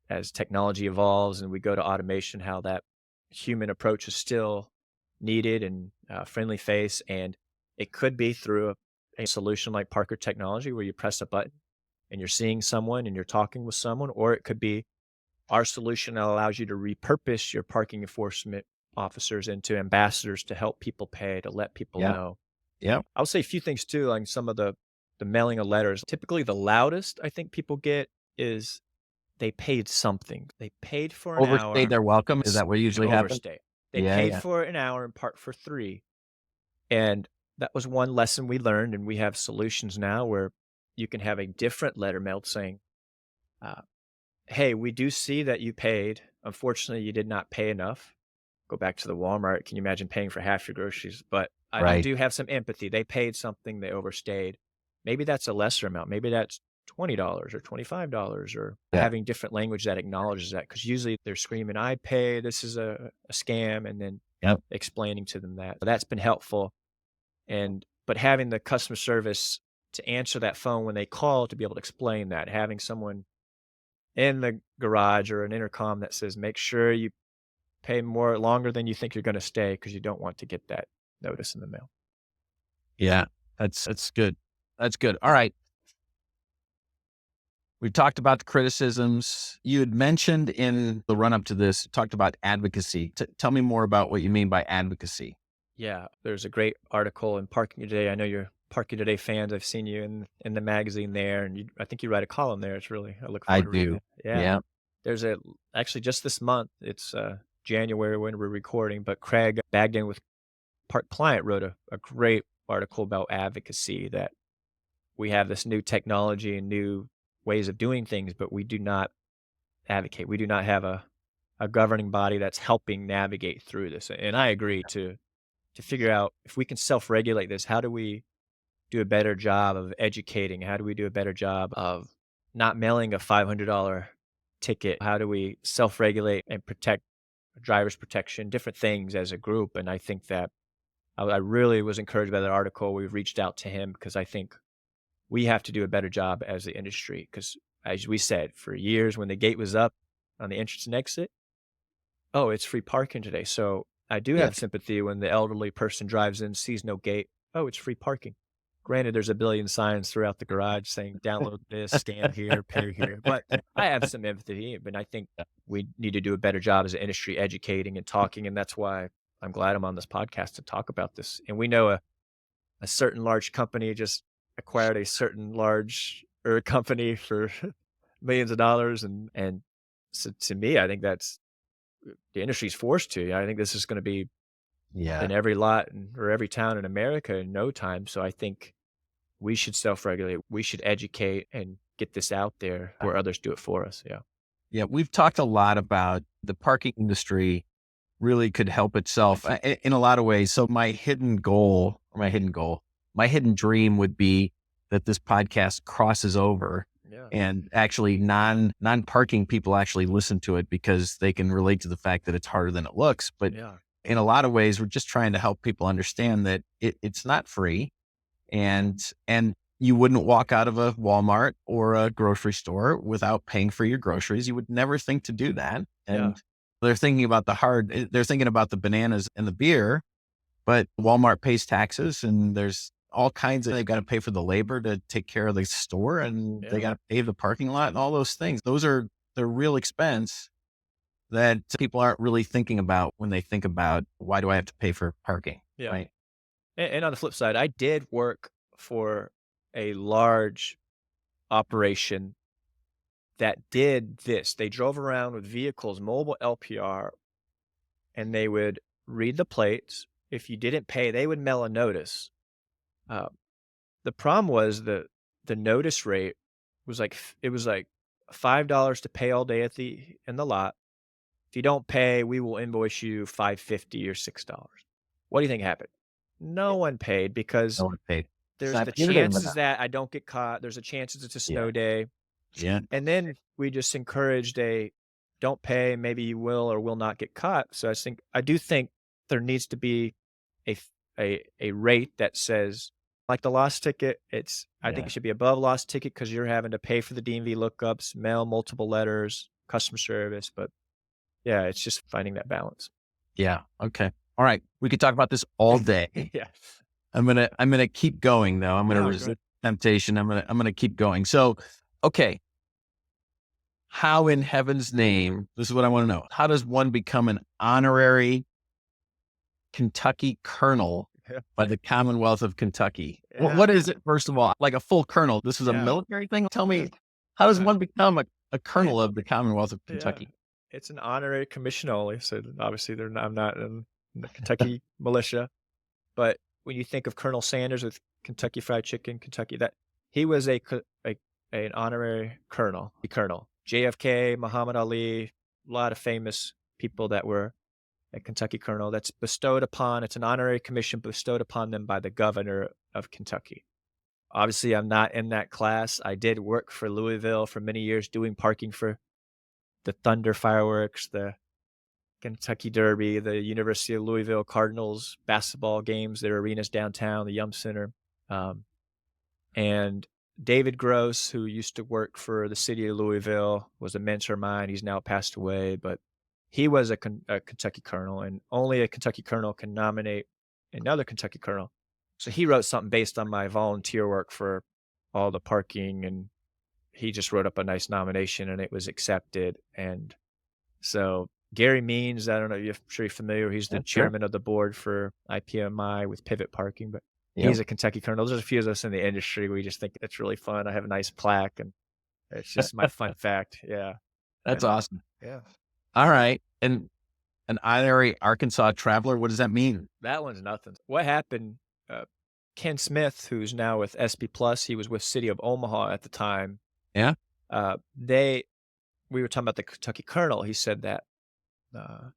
[SPEAKER 2] as technology evolves and we go to automation, how that human approach is still needed and friendly face. And it could be through a solution like Parker Technology where you press a button and you're seeing someone and you're talking with someone, or it could be our solution that allows you to repurpose your parking enforcement officers into ambassadors to help people pay, to let people know.
[SPEAKER 3] Yeah.
[SPEAKER 2] I'll say a few things too, like some of the mailing of letters. Typically the loudest I think people get is they paid something. They paid for an hour.
[SPEAKER 3] Overstayed their welcome. Is that what usually happens?
[SPEAKER 2] Overstay. They
[SPEAKER 3] Yeah,
[SPEAKER 2] paid
[SPEAKER 3] yeah.
[SPEAKER 2] for an hour and parked for 3. And that was one lesson we learned, and we have solutions now where you can have a different letter mailed saying, uh, "Hey, we do see that you paid. Unfortunately, you did not pay enough." Go back to the Walmart. Can you imagine paying for half your groceries? But I
[SPEAKER 3] Right.
[SPEAKER 2] do have some empathy. They paid something, they overstayed. Maybe that's a lesser amount. Maybe that's $20 or $25 or
[SPEAKER 3] Yeah.
[SPEAKER 2] having different language that acknowledges that. Because usually they're screaming, I pay, this is a scam, and then
[SPEAKER 3] Yep.
[SPEAKER 2] explaining to them that. That's been helpful. But having the customer service to answer that phone when they call to be able to explain that, having someone in the garage or an intercom that says, make sure you pay more longer than you think you're gonna stay because you don't want to get that notice in the mail.
[SPEAKER 3] Yeah. That's good. That's good. All right. We talked about the criticisms. You had mentioned in the run up to this, talked about advocacy. Tell me more about what you mean by advocacy.
[SPEAKER 2] Yeah, there's a great article in Parking Today. I know you're Parking Today fans. I've seen you in the magazine there, and I think you write a column there. It's really I look
[SPEAKER 3] I
[SPEAKER 2] forward to reading
[SPEAKER 3] do.
[SPEAKER 2] it. Yeah,
[SPEAKER 3] Yeah.
[SPEAKER 2] there's actually just this month. It's January when we're recording, but Craig Bagdan with Park Client wrote a great article about advocacy that we have this new technology and new ways of doing things, but we do not advocate. We do not have a governing body that's helping navigate through this. And I agree to figure out if we can self-regulate this, how do we do a better job of educating? How do we do a better job of not mailing a $500 ticket? How do we self-regulate and protect driver's protection, different things as a group? And I think that I really was encouraged by that article. We've reached out to him because I think we have to do a better job as the industry. Because as we said, for years when the gate was up on the entrance and exit, oh, it's free parking today. So I do
[SPEAKER 3] Yeah.
[SPEAKER 2] have sympathy when the elderly person drives in, sees no gate. Oh, it's free parking. Granted, there's a billion signs throughout the garage saying download this, scan here, pay here. But I have some empathy, but I think we need to do a better job as an industry educating and talking. And that's why I'm glad I'm on this podcast to talk about this. And we know a certain large company just acquired a certain large company for millions of dollars. And so to me, I think that's the industry's forced to. I think this is going to be
[SPEAKER 3] Yeah.
[SPEAKER 2] in every lot or every town in America in no time. So I think we should self-regulate. We should educate and get this out there where others do it for us. Yeah.
[SPEAKER 3] Yeah. We've talked a lot about the parking industry really could help itself in a lot of ways. So my hidden dream would be that this podcast crosses over
[SPEAKER 2] Yeah.
[SPEAKER 3] and actually non-parking people actually listen to it because they can relate to the fact that it's harder than it looks. But
[SPEAKER 2] Yeah.
[SPEAKER 3] in a lot of ways, we're just trying to help people understand that it's not free, and you wouldn't walk out of a Walmart or a grocery store without paying for your groceries. You would never think to do that. And they're thinking about they're thinking about the bananas and the beer, but Walmart pays taxes and there's all kinds of, they've got to pay for the labor to take care of the store and they got to pay the parking lot and all those things. They're real expense that people aren't really thinking about when they think about, why do I have to pay for parking?
[SPEAKER 2] Yeah.
[SPEAKER 3] Right.
[SPEAKER 2] And on the flip side, I did work for a large operation that did this. They drove around with vehicles, mobile LPR, and they would read the plates. If you didn't pay, they would mail a notice. The problem was the notice rate was it was like $5 to pay all day in the lot. If you don't pay, we will invoice you $5.50 or $6. What do you think happened? No one paid because
[SPEAKER 3] No one paid.
[SPEAKER 2] there's the chances that I don't get caught. There's a chances it's a snow day.
[SPEAKER 3] Yeah.
[SPEAKER 2] And then we just encouraged don't pay, maybe you will or will not get caught. So I do think there needs to be a rate that says, like the lost ticket, I think it should be above lost ticket because you're having to pay for the DMV lookups, mail multiple letters, customer service. But yeah, it's just finding that balance.
[SPEAKER 3] Yeah. Okay. All right. We could talk about this all day.
[SPEAKER 2] Yeah.
[SPEAKER 3] I'm gonna keep going though. I'm gonna
[SPEAKER 2] No, go
[SPEAKER 3] resist
[SPEAKER 2] ahead.
[SPEAKER 3] temptation. I'm gonna keep going. So, okay. How in heaven's name, this is what I want to know. How does one become an honorary Kentucky colonel
[SPEAKER 2] Yeah.
[SPEAKER 3] by the Commonwealth of Kentucky?
[SPEAKER 2] Yeah.
[SPEAKER 3] What is it, first of all? Like a full colonel. This is a
[SPEAKER 2] Yeah.
[SPEAKER 3] military thing? Tell me, how does one become a colonel of the Commonwealth of
[SPEAKER 2] Yeah.
[SPEAKER 3] Kentucky?
[SPEAKER 2] It's an honorary commission only, so obviously I'm not in the Kentucky militia. But when you think of Colonel Sanders with Kentucky Fried Chicken, Kentucky, that he was an honorary colonel. The colonel JFK, Muhammad Ali, a lot of famous people that were a Kentucky colonel. That's bestowed upon. It's an honorary commission bestowed upon them by the governor of Kentucky. Obviously, I'm not in that class. I did work for Louisville for many years doing parking for the Thunder fireworks, the Kentucky Derby, the University of Louisville Cardinals basketball games, their arenas downtown, the Yum Center. And David Gross, who used to work for the city of Louisville, was a mentor of mine. He's now passed away, but he was a Kentucky colonel, and only a Kentucky colonel can nominate another Kentucky colonel. So he wrote something based on my volunteer work for all the parking, and he just wrote up a nice nomination, and it was accepted. And so Gary Means, I don't know, I'm sure you're familiar. He's the chairman of the board for IPMI with Pivot Parking, but he's a Kentucky colonel. There's a few of us in the industry. We just think it's really fun. I have a nice plaque, and it's just my fun fact. Yeah.
[SPEAKER 3] That's awesome.
[SPEAKER 2] Yeah.
[SPEAKER 3] All right. And an honorary Arkansas traveler, what does that mean?
[SPEAKER 2] That one's nothing. What happened, Ken Smith, who's now with SP Plus, he was with City of Omaha at the time.
[SPEAKER 3] Yeah.
[SPEAKER 2] We were talking about the Kentucky colonel. He said that the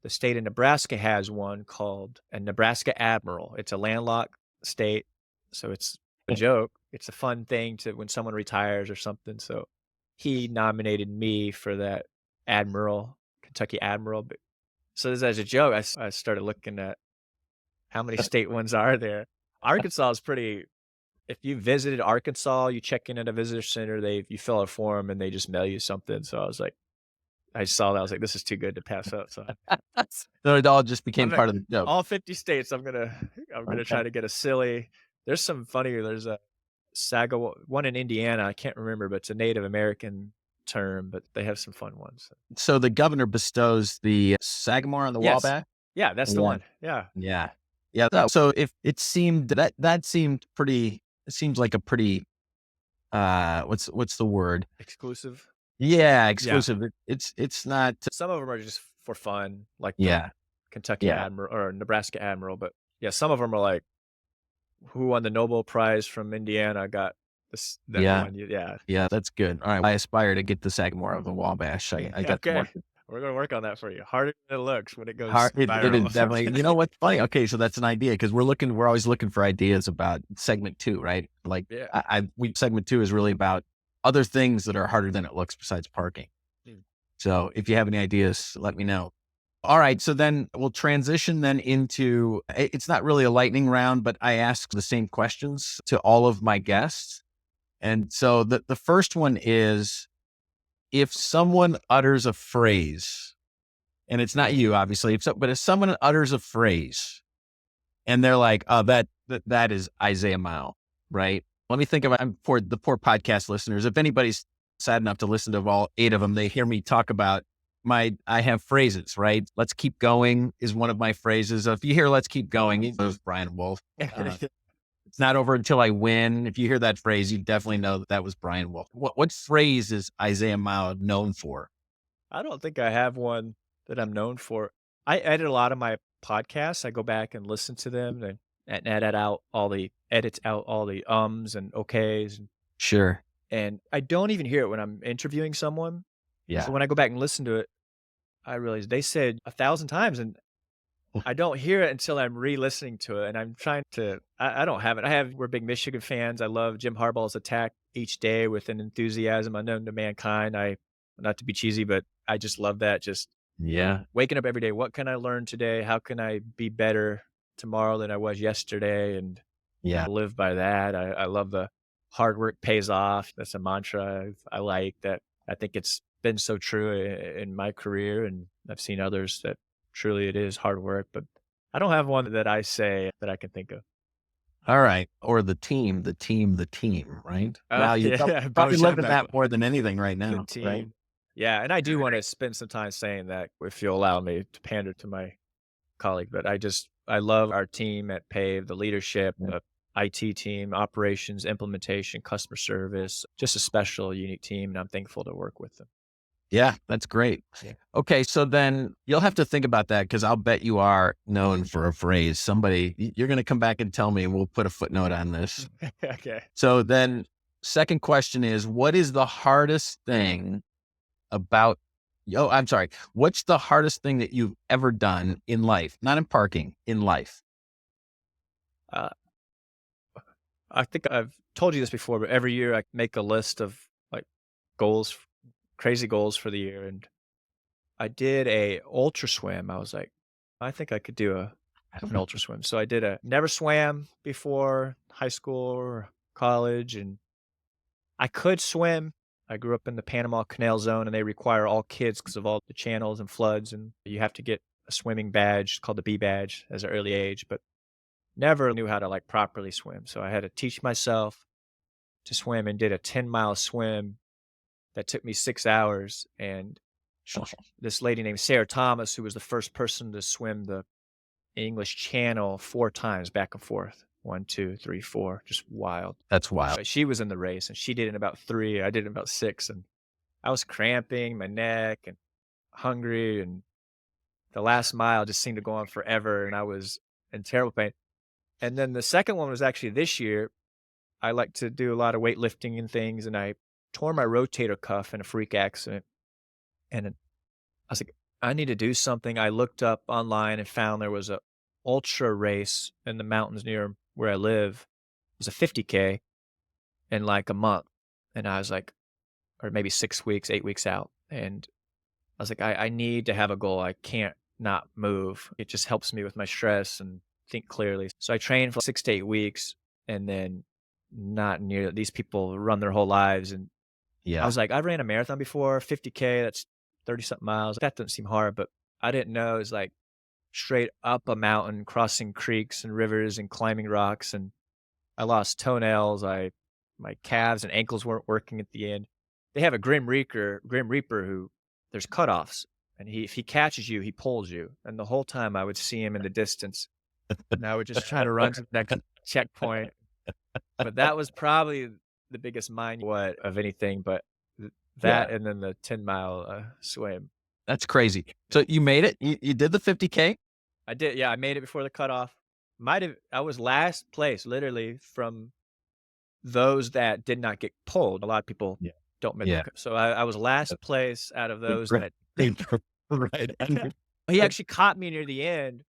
[SPEAKER 2] state of Nebraska has one called a Nebraska Admiral. It's a landlocked state, so it's a joke. It's a fun thing to when someone retires or something. So he nominated me for that Admiral, Kentucky Admiral. But so as a joke, I started looking at how many state ones are there. Arkansas is pretty. If you visited Arkansas, you check in at a visitor center, you fill out a form and they just mail you something. So I saw that. I was like, this is too good to pass up. So
[SPEAKER 3] it all just became part of the joke.
[SPEAKER 2] All 50 states, I'm gonna try to get a silly. There's some funny. There's a Saga one in Indiana. I can't remember, but it's a Native American term. But they have some fun ones.
[SPEAKER 3] So the governor bestows the Sagamore on the Wabash.
[SPEAKER 2] Yeah, that's the one. Yeah.
[SPEAKER 3] Yeah. So if it seemed that seemed pretty, it seems like a pretty, what's the word?
[SPEAKER 2] Exclusive.
[SPEAKER 3] Yeah, exclusive. Yeah. It's not.
[SPEAKER 2] Some of them are just for fun, like Kentucky Admiral or Nebraska Admiral. But yeah, some of them are like, who won the Nobel Prize from Indiana got this. One. Yeah,
[SPEAKER 3] that's good. All right, I aspire to get the Sagamore of the Wabash. I got
[SPEAKER 2] okay. We're going to work on that for you. Harder than it looks when it goes viral.
[SPEAKER 3] It is definitely. You know what's funny? Okay, so that's an idea because we're always looking for ideas about segment 2, right? Like segment 2 is really about other things that are harder than it looks besides parking. So if you have any ideas, let me know. All right. So then we'll transition then into, it's not really a lightning round, but I ask the same questions to all of my guests. And so the first one is, if someone utters a phrase, and it's not you, obviously, but if someone utters a phrase and they're like, oh, that is Isaiah Mouw, right? Let me think about for the poor podcast listeners. If anybody's sad enough to listen to all 8 of them, they hear me talk about I have phrases, right? Let's keep going is one of my phrases. If you hear let's keep going, it was Brian Wolf. It's not over until I win. If you hear that phrase, you definitely know that was Brian Wolf. What phrase is Isaiah Mouw known for?
[SPEAKER 2] I don't think I have one that I'm known for. I edit a lot of my podcasts. I go back and listen to them and edit out all the ums and okays.
[SPEAKER 3] Sure.
[SPEAKER 2] And I don't even hear it when I'm interviewing someone.
[SPEAKER 3] Yeah.
[SPEAKER 2] So when I go back and listen to it, I realize they said 1,000 times and I don't hear it until I'm re-listening to it. And I'm trying to, I don't have it. We're big Michigan fans. I love Jim Harbaugh's attack each day with an enthusiasm unknown to mankind. Not to be cheesy, but I just love that. Just waking up every day. What can I learn today? How can I be better tomorrow than I was yesterday? And live by that. I love the hard work pays off. That's a mantra I like that. I think it's been so true in my career, and I've seen others that truly it is hard work, but I don't have one that I say that I can think of.
[SPEAKER 3] All right. Or the team, right? Now you probably live in that more than anything right now, right?
[SPEAKER 2] Yeah. And I do want to spend some time saying that, if you'll allow me to pander to my colleague, but I love our team at PAVE, the leadership, the IT team, operations, implementation, customer service, just a special, unique team. And I'm thankful to work with them.
[SPEAKER 3] Yeah, that's great.
[SPEAKER 2] Yeah.
[SPEAKER 3] Okay, so then you'll have to think about that because I'll bet you are known for a phrase. You're going to come back and tell me, and we'll put a footnote on this.
[SPEAKER 2] Okay.
[SPEAKER 3] So then, second question is, what is the hardest thing about, I'm sorry, what's the hardest thing that you've ever done in life? Not in parking, in life.
[SPEAKER 2] Uh, I think I've told you this before, but every year I make a list of like goals, crazy goals for the year. And I did a ultra swim. I was like, I think I could do an ultra swim. So I never swam before high school or college, and I could swim. I grew up in the Panama Canal Zone, and they require all kids because of all the channels and floods, and you have to get a swimming badge called the B badge as an early age, but never knew how to like properly swim. So I had to teach myself to swim and did a 10-mile swim that took me 6 hours. And this lady named Sarah Thomas, who was the first person to swim the English Channel 4 times back and forth. 1, 2, 3, 4, just wild.
[SPEAKER 3] That's wild.
[SPEAKER 2] But she was in the race and she did it in about 3. I did it in about 6. And I was cramping my neck and hungry. And the last mile just seemed to go on forever. And I was in terrible pain. And then the second one was actually this year. I like to do a lot of weightlifting and things. And I tore my rotator cuff in a freak accident. And I was like, I need to do something. I looked up online and found there was a ultra race in the mountains near where I live. It was a 50K in like a month. And I was like, or maybe 6 weeks, 8 weeks out. And I was like, I need to have a goal. I can't not move. It just helps me with my stress and think clearly. So I trained for 6 to 8 weeks, and then not near these people run their whole lives. And I was like, I ran a marathon before, 50K, that's 30 something miles. That doesn't seem hard, but I didn't know it was like straight up a mountain, crossing creeks and rivers and climbing rocks. And I lost toenails. My calves and ankles weren't working at the end. They have a Grim Reaper who there's cutoffs, and if he catches you, he pulls you. And the whole time I would see him in the distance, and I would just try to run to the next checkpoint. But that was probably the biggest mind what of anything, but that and then the 10-mile swim.
[SPEAKER 3] That's crazy. So you made it? You did the 50K?
[SPEAKER 2] I did. Yeah, I made it before the cutoff. I was last place, literally, from those that did not get pulled. A lot of people don't make it. So I was last place out of those that
[SPEAKER 3] right.
[SPEAKER 2] He actually caught me near the end,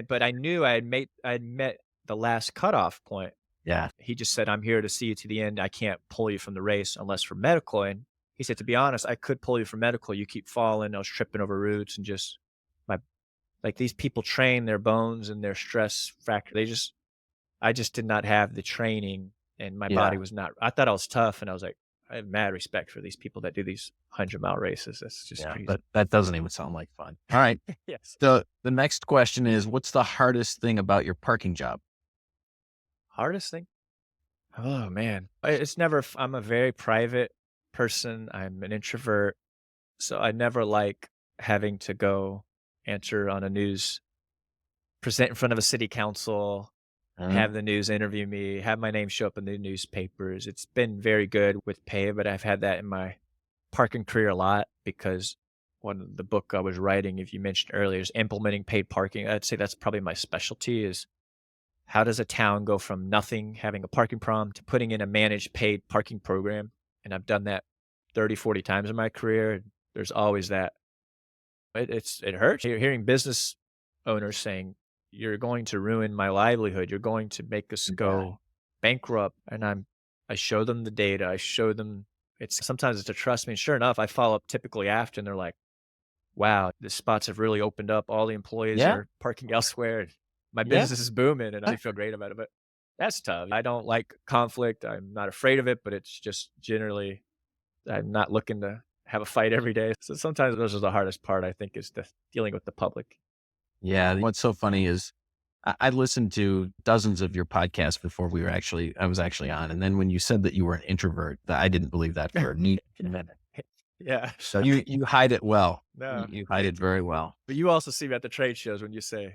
[SPEAKER 2] but I knew I had met the last cutoff point.
[SPEAKER 3] Yeah.
[SPEAKER 2] He just said, I'm here to see you to the end. I can't pull you from the race unless for medical. And he said, to be honest, I could pull you for medical. You keep falling. I was tripping over roots and just like these people train their bones and their stress factor. I just did not have the training, and my body was not, I thought I was tough, and I was like, I have mad respect for these people that do these 100-mile races. That's just crazy.
[SPEAKER 3] But that doesn't even sound like fun. All right.
[SPEAKER 2] Yes.
[SPEAKER 3] So the next question is, what's the hardest thing about your parking job?
[SPEAKER 2] Hardest thing? Oh man. I'm a very private person. I'm an introvert. So I never like having to go answer on present in front of a city council, have the news interview me, have my name show up in the newspapers. It's been very good with PAVE, but I've had that in my parking career a lot because the book I was writing, if you mentioned earlier, is implementing paid parking. I'd say that's probably my specialty is how does a town go from nothing, having a parking problem, to putting in a managed paid parking program? And I've done that 30, 40 times in my career. There's always that. It hurts hearing business owners saying, you're going to ruin my livelihood. You're going to make us go bankrupt. And I show them the data. I show them sometimes it's to trust me. And sure enough, I follow up typically after, and they're like, wow, the spots have really opened up. All the employees are parking elsewhere. My business is booming, and I feel great about it. But that's tough. I don't like conflict. I'm not afraid of it, but it's just generally, I'm not looking to have a fight every day. So sometimes those are the hardest part, I think, is dealing with the public.
[SPEAKER 3] Yeah. What's so funny is I listened to dozens of your podcasts before I was actually on. And then when you said that you were an introvert, I didn't believe that for a minute.
[SPEAKER 2] Yeah.
[SPEAKER 3] So you hide it well.
[SPEAKER 2] No.
[SPEAKER 3] You hide it very well.
[SPEAKER 2] But you also see me at the trade shows when you see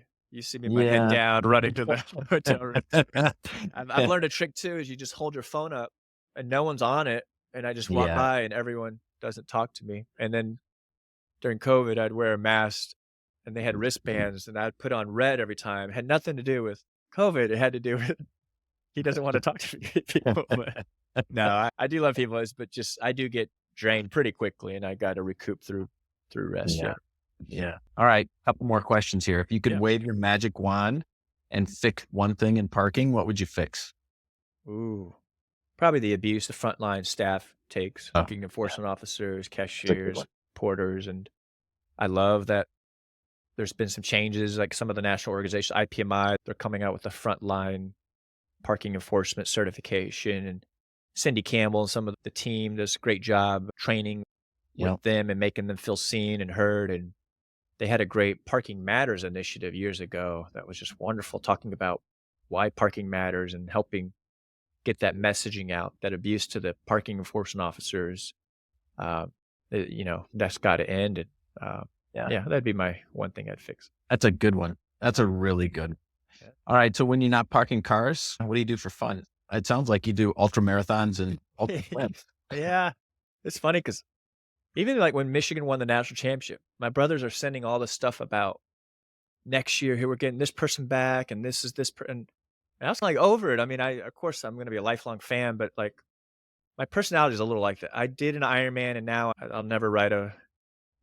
[SPEAKER 2] me with my head down running to the hotel room. I've learned a trick too, is you just hold your phone up and no one's on it. And I just walk by and everyone doesn't talk to me. And then during COVID, I'd wear a mask and they had wristbands and I'd put on red every time. It had nothing to do with COVID. It had to do with he doesn't want to talk to people. But no, I do love people, but just I do get drained pretty quickly and I got to recoup through rest.
[SPEAKER 3] Yeah. Yeah. All right. Couple more questions here. If you could wave your magic wand and fix one thing in parking, what would you fix?
[SPEAKER 2] Ooh, probably the abuse the frontline staff takes, parking enforcement officers, cashiers, porters. And I love that there's been some changes, like some of the national organizations, IPMI, they're coming out with a frontline parking enforcement certification. And Cindy Campbell and some of the team does a great job training with them and making them feel seen and heard. And they had a great Parking Matters initiative years ago that was just wonderful, talking about why parking matters and helping get that messaging out, that abuse to the parking enforcement officers, that's got to end. And that'd be my one thing I'd fix.
[SPEAKER 3] That's a good one. That's a really good. Yeah. All right. So when you're not parking cars, what do you do for fun? It sounds like you do ultra marathons and ultra swims.
[SPEAKER 2] Yeah. It's funny because even like when Michigan won the national championship, my brothers are sending all this stuff about next year, here we're getting this person back and this is this. And I was like over it. I mean, of course I'm going to be a lifelong fan, but like my personality is a little like that. I did an Ironman and now I'll never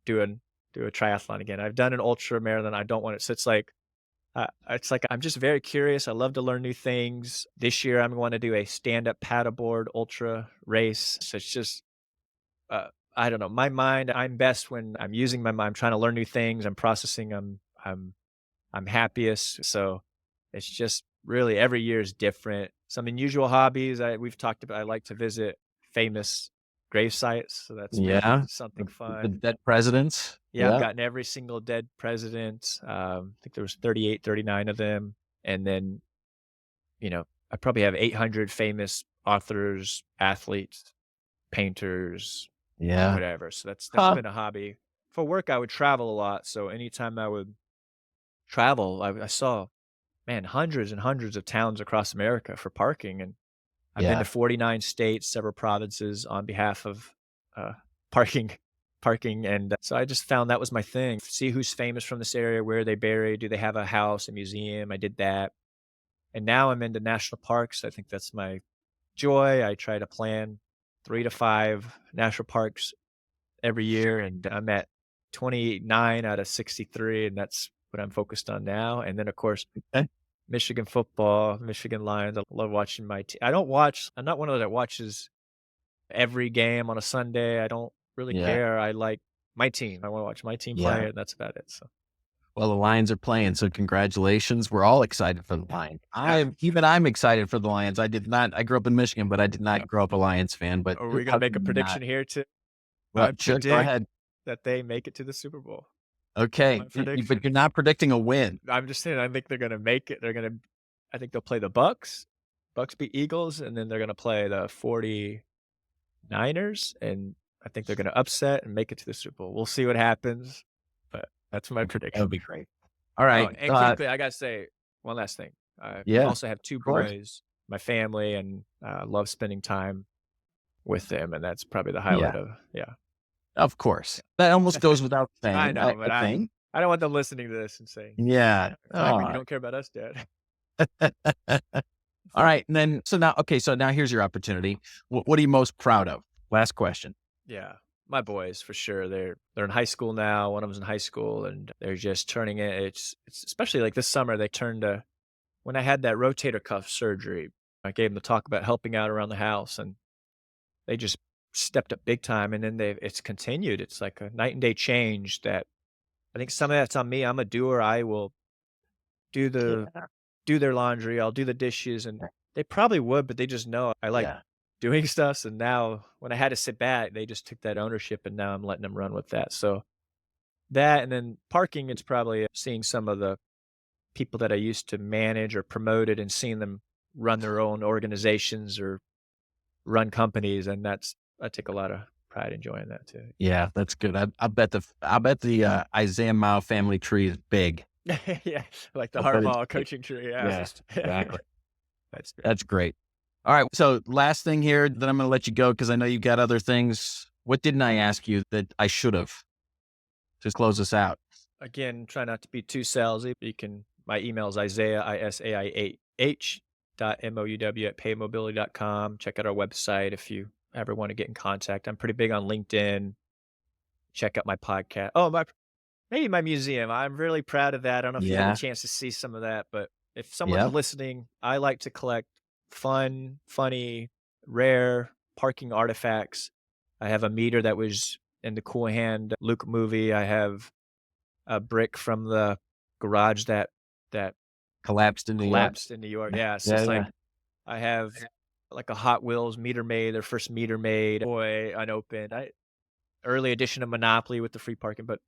[SPEAKER 2] do a triathlon again. I've done an ultra marathon. I don't want it. So it's like I'm just very curious. I love to learn new things. This year I'm going to do a stand-up paddleboard ultra race. So it's just, I don't know. My mind, I'm best when I'm using my mind. I'm trying to learn new things. I'm processing. I'm happiest. So it's just really every year is different. Some unusual hobbies we've talked about. I like to visit famous grave sites. So that's something fun.
[SPEAKER 3] The dead presidents.
[SPEAKER 2] Yeah, I've gotten every single dead president. I think there was 38, 39 of them. And then, I probably have 800 famous authors, athletes, painters, whatever. So that's been a hobby. For work, I would travel a lot. So anytime I would travel, I saw, hundreds and hundreds of towns across America for parking. And I've been to 49 states, several provinces on behalf of parking. And so I just found that was my thing. See who's famous from this area, where are they buried? Do they have a house, a museum? I did that. And now I'm into national parks. I think that's my joy. I try to plan 3 to 5 national parks every year. And I'm at 29 out of 63. And that's what I'm focused on now. And then, of course, Michigan football, Michigan Lions. I love watching my team. I'm not one of those that watches every game on a Sunday. I don't really care. I like my team. I want to watch my team play, and that's about it. So,
[SPEAKER 3] well, the Lions are playing, so congratulations. We're all excited for the Lions. I'm excited for the Lions. I grew up in Michigan, but I did not grow up a Lions fan. But
[SPEAKER 2] are we going to make a prediction here too?
[SPEAKER 3] Well, sure, go ahead.
[SPEAKER 2] That they make it to the Super Bowl.
[SPEAKER 3] Okay, but you're not predicting a win.
[SPEAKER 2] I'm just saying, I think they're going to make it. I think they'll play the Bucks. Bucks beat Eagles, and then they're going to play the 49ers, and I think they're going to upset and make it to the Super Bowl. We'll see what happens, but that's my prediction.
[SPEAKER 3] That would be great. All right.
[SPEAKER 2] And quickly, I got to say one last thing. I also have 2 boys, my family, and love spending time with them, and that's probably the highlight of.
[SPEAKER 3] Of course. That almost goes without saying.
[SPEAKER 2] I know, but I don't want them listening to this and saying, you don't care about us, Dad.
[SPEAKER 3] All right. And then, so now here's your opportunity. What are you most proud of? Last question.
[SPEAKER 2] Yeah. My boys, for sure. They're in high school now. One of them's in high school and they're just turning it. It's especially like this summer, they turned when I had that rotator cuff surgery, I gave them the talk about helping out around the house, and they just stepped up big time. And then it's continued. It's like a night and day change that I think some of that's on me. I'm a doer. I will do their laundry. I'll do the dishes, and they probably would, but they just know I like doing stuff. And now when I had to sit back, they just took that ownership, and now I'm letting them run with that. So that, and then parking, it's probably seeing some of the people that I used to manage or promoted and seeing them run their own organizations or run companies. And I take a lot of pride enjoying that too.
[SPEAKER 3] Yeah, that's good. I bet the Isaiah Mouw family tree is big.
[SPEAKER 2] Yeah, like the Harbaugh coaching tree. Yeah,
[SPEAKER 3] yes, exactly. That's great. All right. So last thing here, then I'm going to let you go because I know you've got other things What didn't I ask you that I should have to close us out?
[SPEAKER 2] Again, try not to be too salesy. My email is Isaiah, ISAIAH .MOUW@pavemobility.com. Check out our website if you ever want to get in contact. I'm pretty big on LinkedIn. Check out my podcast. Maybe my museum. I'm really proud of that. I don't know if you had a
[SPEAKER 3] Yeah.
[SPEAKER 2] chance to see some of that, but if someone's
[SPEAKER 3] Yep.
[SPEAKER 2] listening, I like to collect fun, funny, rare parking artifacts. I have a meter that was in the Cool Hand Luke movie. I have a brick from the garage that
[SPEAKER 3] Collapsed in New York.
[SPEAKER 2] collapsed in New York. Yeah, it's
[SPEAKER 3] Yeah.
[SPEAKER 2] just
[SPEAKER 3] Yeah.
[SPEAKER 2] like I have like a Hot Wheels meter maid, their first meter maid, toy unopened. Early edition of Monopoly with the free parking. But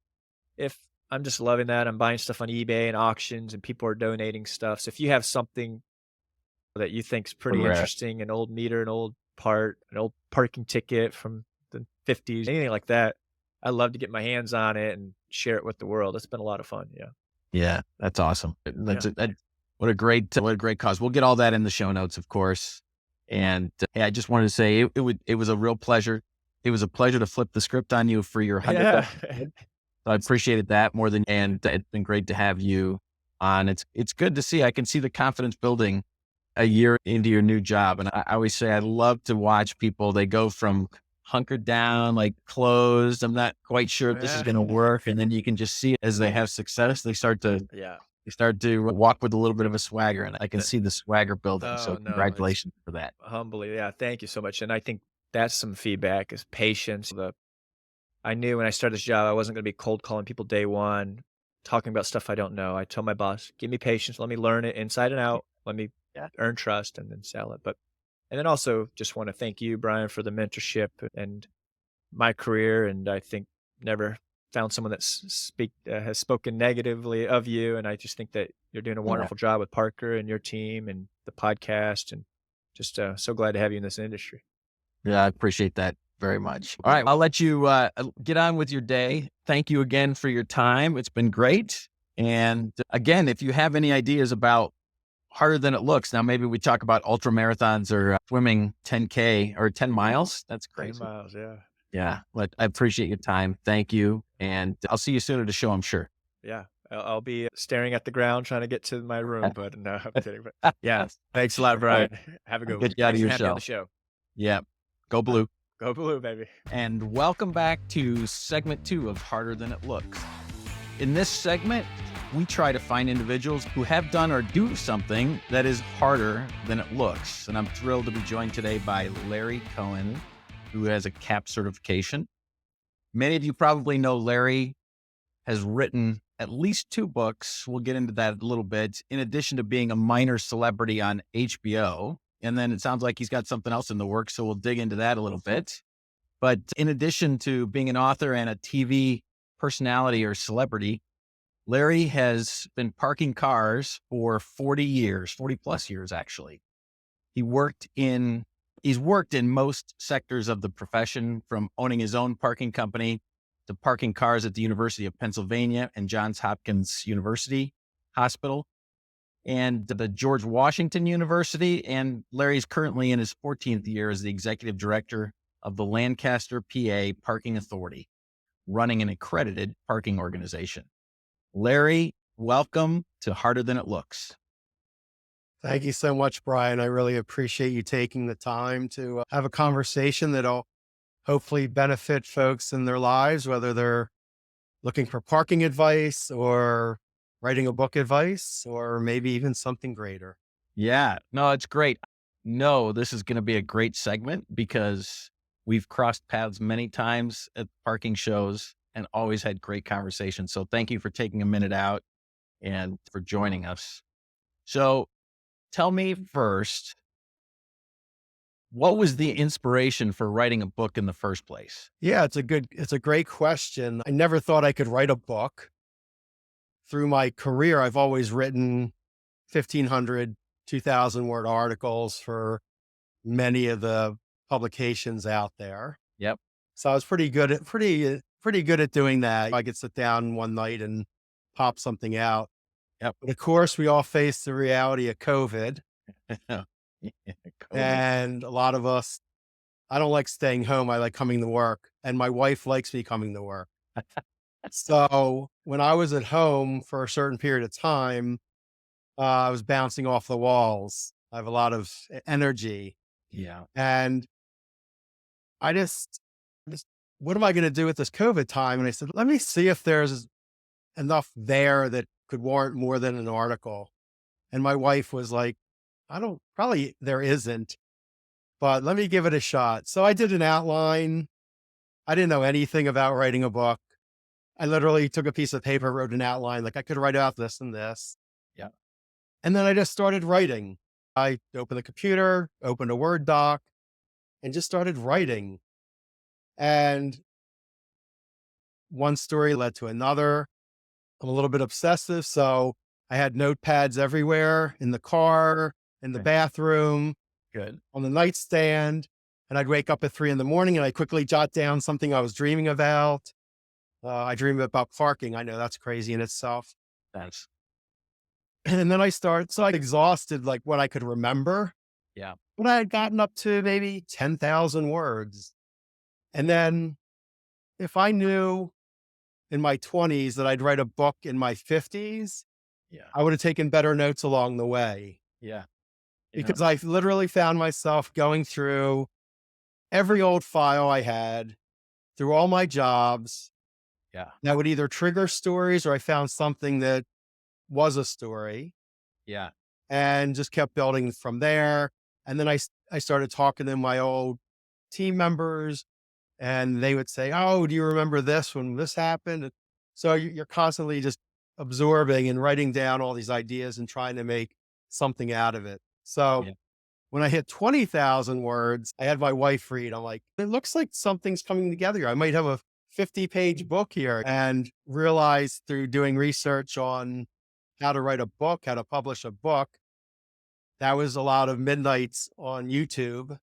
[SPEAKER 2] if I'm just loving that, I'm buying stuff on eBay and auctions, and people are donating stuff. So if you have something that you think's pretty
[SPEAKER 3] Rare.
[SPEAKER 2] interesting, an old meter, an old part, an old parking ticket from the 50s, anything like that, I love to get my hands on it and share it with the world. It's been a lot of fun. Yeah.
[SPEAKER 3] Yeah. That's awesome.
[SPEAKER 2] Yeah.
[SPEAKER 3] What a great cause. We'll get all that in the show notes, of course. And hey, I just wanted to say it was a real pleasure. It was a pleasure to flip the script on you for your 100th
[SPEAKER 2] Yeah.
[SPEAKER 3] episode. So I appreciated that more than, and it's been great to have you on. It's good to see. I can see the confidence building a year into your new job. And I always say, I love to watch people. They go from hunkered down, like closed. I'm not quite sure if this is
[SPEAKER 2] Yeah.
[SPEAKER 3] going to work. And then you can just see as they have success, they start to
[SPEAKER 2] Yeah.
[SPEAKER 3] walk with a little bit of a swagger, and I can see the swagger building. So
[SPEAKER 2] Oh, no, it's
[SPEAKER 3] congratulations for that.
[SPEAKER 2] humbly. Yeah. Thank you so much. And I think that's some feedback is patience. I knew when I started this job, I wasn't going to be cold calling people day one, talking about stuff I don't know. I told my boss, give me patience. Let me learn it inside and out. Let me
[SPEAKER 3] Yeah.
[SPEAKER 2] earn trust and then sell it. And then also just want to thank you, Brian, for the mentorship and my career. And I think never found someone that has spoken negatively of you. And I just think that you're doing a
[SPEAKER 3] Yeah.
[SPEAKER 2] wonderful job with Parker and your team and the podcast. And just so glad to have you in this industry.
[SPEAKER 3] Yeah, I appreciate that very much. All right, I'll let you get on with your day. Thank you again for your time. It's been great. And again, if you have any ideas about harder than it looks, now maybe we talk about ultra marathons or swimming 10K or 10 miles. That's
[SPEAKER 2] 10
[SPEAKER 3] crazy.
[SPEAKER 2] miles. Yeah.
[SPEAKER 3] Yeah, I appreciate your time. Thank you. And I'll see you soon at the show, I'm sure.
[SPEAKER 2] Yeah. I'll be staring at the ground trying to get to my room, but no, I'm kidding. But yeah, thanks a lot, Brian. Have a good one.
[SPEAKER 3] Get you out of
[SPEAKER 2] Thanks for
[SPEAKER 3] your
[SPEAKER 2] having me on
[SPEAKER 3] shell.
[SPEAKER 2] the show.
[SPEAKER 3] Yeah, go blue.
[SPEAKER 2] Go blue, baby.
[SPEAKER 3] And welcome back to segment 2 of Harder Than It Looks. In this segment, we try to find individuals who have done or do something that is harder than it looks. And I'm thrilled to be joined today by Larry Cohen, who has a CAPP certification. Many of you probably know Larry has written at least 2 books. We'll get into that a little bit, in addition to being a minor celebrity on HBO. And then it sounds like he's got something else in the works, so we'll dig into that a little bit. But in addition to being an author and a TV personality or celebrity, Larry has been parking cars for 40 plus years, actually. He's worked in most sectors of the profession, from owning his own parking company to parking cars at the University of Pennsylvania and Johns Hopkins University Hospital and the George Washington University. And Larry's currently in his 14th year as the executive director of the Lancaster, PA Parking Authority, running an accredited parking organization. Larry, welcome to Harder Than It Looks.
[SPEAKER 4] Thank you so much, Brian. I really appreciate you taking the time to have a conversation that'll hopefully benefit folks in their lives, whether they're looking for parking advice or writing a book advice, or maybe even something greater.
[SPEAKER 3] Yeah, no, it's great. No, this is going to be a great segment because we've crossed paths many times at parking shows and always had great conversations. So thank you for taking a minute out and for joining us. So tell me first, what was the inspiration for writing a book in the first place?
[SPEAKER 4] Yeah, it's a great question. I never thought I could write a book. Through my career, I've always written 1,500, 2,000 word articles for many of the publications out there.
[SPEAKER 3] Yep.
[SPEAKER 4] So I was pretty good at doing that. I could sit down one night and pop something out.
[SPEAKER 3] Yep.
[SPEAKER 4] But of course, we all face the reality of COVID.
[SPEAKER 3] Yeah, cool.
[SPEAKER 4] And a lot of us I don't like staying home. I like coming to work, and my wife likes me coming to work. So when I was at home for a certain period of time, I was bouncing off the walls. I have a lot of energy,
[SPEAKER 3] Yeah.
[SPEAKER 4] and I just, what am I going to do with this COVID time? And I said, let me see if there's enough there that could warrant more than an article. And my wife was like, probably there isn't, but let me give it a shot. So I did an outline. I didn't know anything about writing a book. I literally took a piece of paper, wrote an outline, like I could write out this and this.
[SPEAKER 3] Yeah.
[SPEAKER 4] And then I just started writing. I opened the computer, opened a Word doc, and just started writing. And one story led to another. I'm a little bit obsessive. So I had notepads everywhere, in the car, in the
[SPEAKER 3] Okay.
[SPEAKER 4] bathroom,
[SPEAKER 3] Good.
[SPEAKER 4] on the nightstand. And I'd wake up at 3 a.m. and I quickly jot down something I was dreaming about. I dream about parking. I know that's crazy in itself.
[SPEAKER 3] That's,
[SPEAKER 4] And then so I exhausted like what I could remember.
[SPEAKER 3] yeah.
[SPEAKER 4] But I had gotten up to maybe 10,000 words. And then if I knew in my 20s that I'd write a book in my 50s,
[SPEAKER 3] Yeah.
[SPEAKER 4] I would have taken better notes along the way,
[SPEAKER 3] Yeah.
[SPEAKER 4] because I literally found myself going through every old file I had, through all my jobs.
[SPEAKER 3] Yeah.
[SPEAKER 4] That would either trigger stories, or I found something that was a story,
[SPEAKER 3] Yeah.
[SPEAKER 4] and just kept building from there. And then I started talking to my old team members, and they would say, "Oh, do you remember this when this happened?" So you're constantly just absorbing and writing down all these ideas and trying to make something out of it. So
[SPEAKER 3] Yeah.
[SPEAKER 4] when I hit 20,000 words, I had my wife read. I'm like, it looks like something's coming together here. I might have a 50-page book here, and realized through doing research on how to write a book, how to publish a book, that was a lot of midnights on YouTube,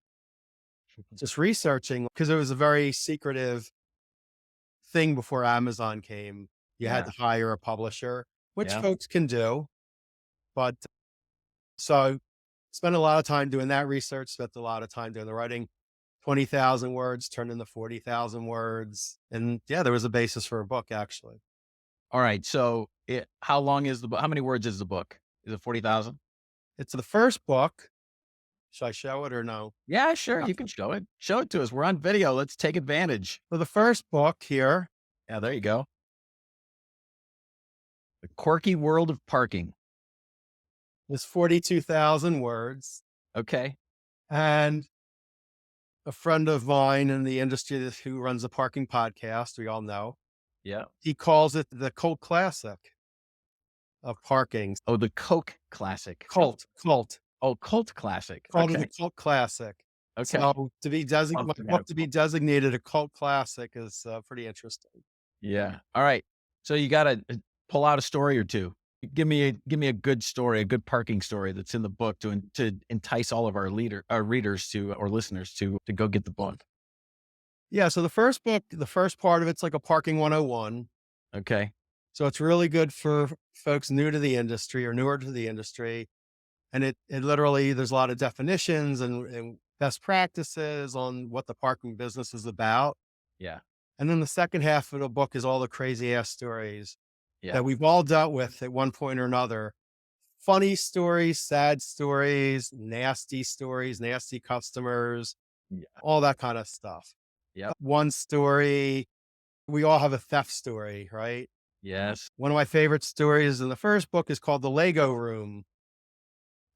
[SPEAKER 4] just researching, because it was a very secretive thing before Amazon came. You had
[SPEAKER 3] Yeah.
[SPEAKER 4] to hire a publisher, which
[SPEAKER 3] Yeah.
[SPEAKER 4] folks can do. But so spent a lot of time doing that research, spent a lot of time doing the writing. 20,000 words turned into 40,000 words. And yeah, there was a basis for a book, actually.
[SPEAKER 3] All right. So how long is the book? How many words is the book? Is it 40,000?
[SPEAKER 4] It's the first book. Should I show it or no?
[SPEAKER 3] Yeah, sure.
[SPEAKER 4] Yeah.
[SPEAKER 3] You can show it. Show it to us. We're on video. Let's take advantage.
[SPEAKER 4] So the first book here
[SPEAKER 3] Yeah, there you go. The Quirky World of Parking.
[SPEAKER 4] is 42,000 words.
[SPEAKER 3] Okay.
[SPEAKER 4] And a friend of mine in the industry who runs a parking podcast, we all know,
[SPEAKER 3] Yeah.
[SPEAKER 4] he calls it the cult classic of parking.
[SPEAKER 3] Oh, the Coke Classic.
[SPEAKER 4] Cult.
[SPEAKER 3] Oh, Cult Classic.
[SPEAKER 4] Called it
[SPEAKER 3] Okay.
[SPEAKER 4] the cult classic.
[SPEAKER 3] Okay.
[SPEAKER 4] So to be
[SPEAKER 3] Love to
[SPEAKER 4] my book
[SPEAKER 3] have
[SPEAKER 4] to be
[SPEAKER 3] cult.
[SPEAKER 4] designated a cult classic is pretty interesting.
[SPEAKER 3] Yeah. All right. So you got to pull out a story or two. Give me a good story, a good parking story that's in the book to entice all of our readers to, or listeners to go get the book.
[SPEAKER 4] Yeah. So the first book, the first part of it's like a parking 101.
[SPEAKER 3] Okay.
[SPEAKER 4] So it's really good for folks new to the industry or newer to the industry. And it literally, there's a lot of definitions and best practices on what the parking business is about.
[SPEAKER 3] Yeah.
[SPEAKER 4] And then the second half of the book is all the crazy ass stories
[SPEAKER 3] Yeah.
[SPEAKER 4] that we've all dealt with at one point or another. Funny stories, sad stories, nasty customers,
[SPEAKER 3] Yeah.
[SPEAKER 4] all that kind of stuff.
[SPEAKER 3] Yep.
[SPEAKER 4] One story, we all have a theft story, right?
[SPEAKER 3] Yes.
[SPEAKER 4] One of my favorite stories in the first book is called The Lego Room.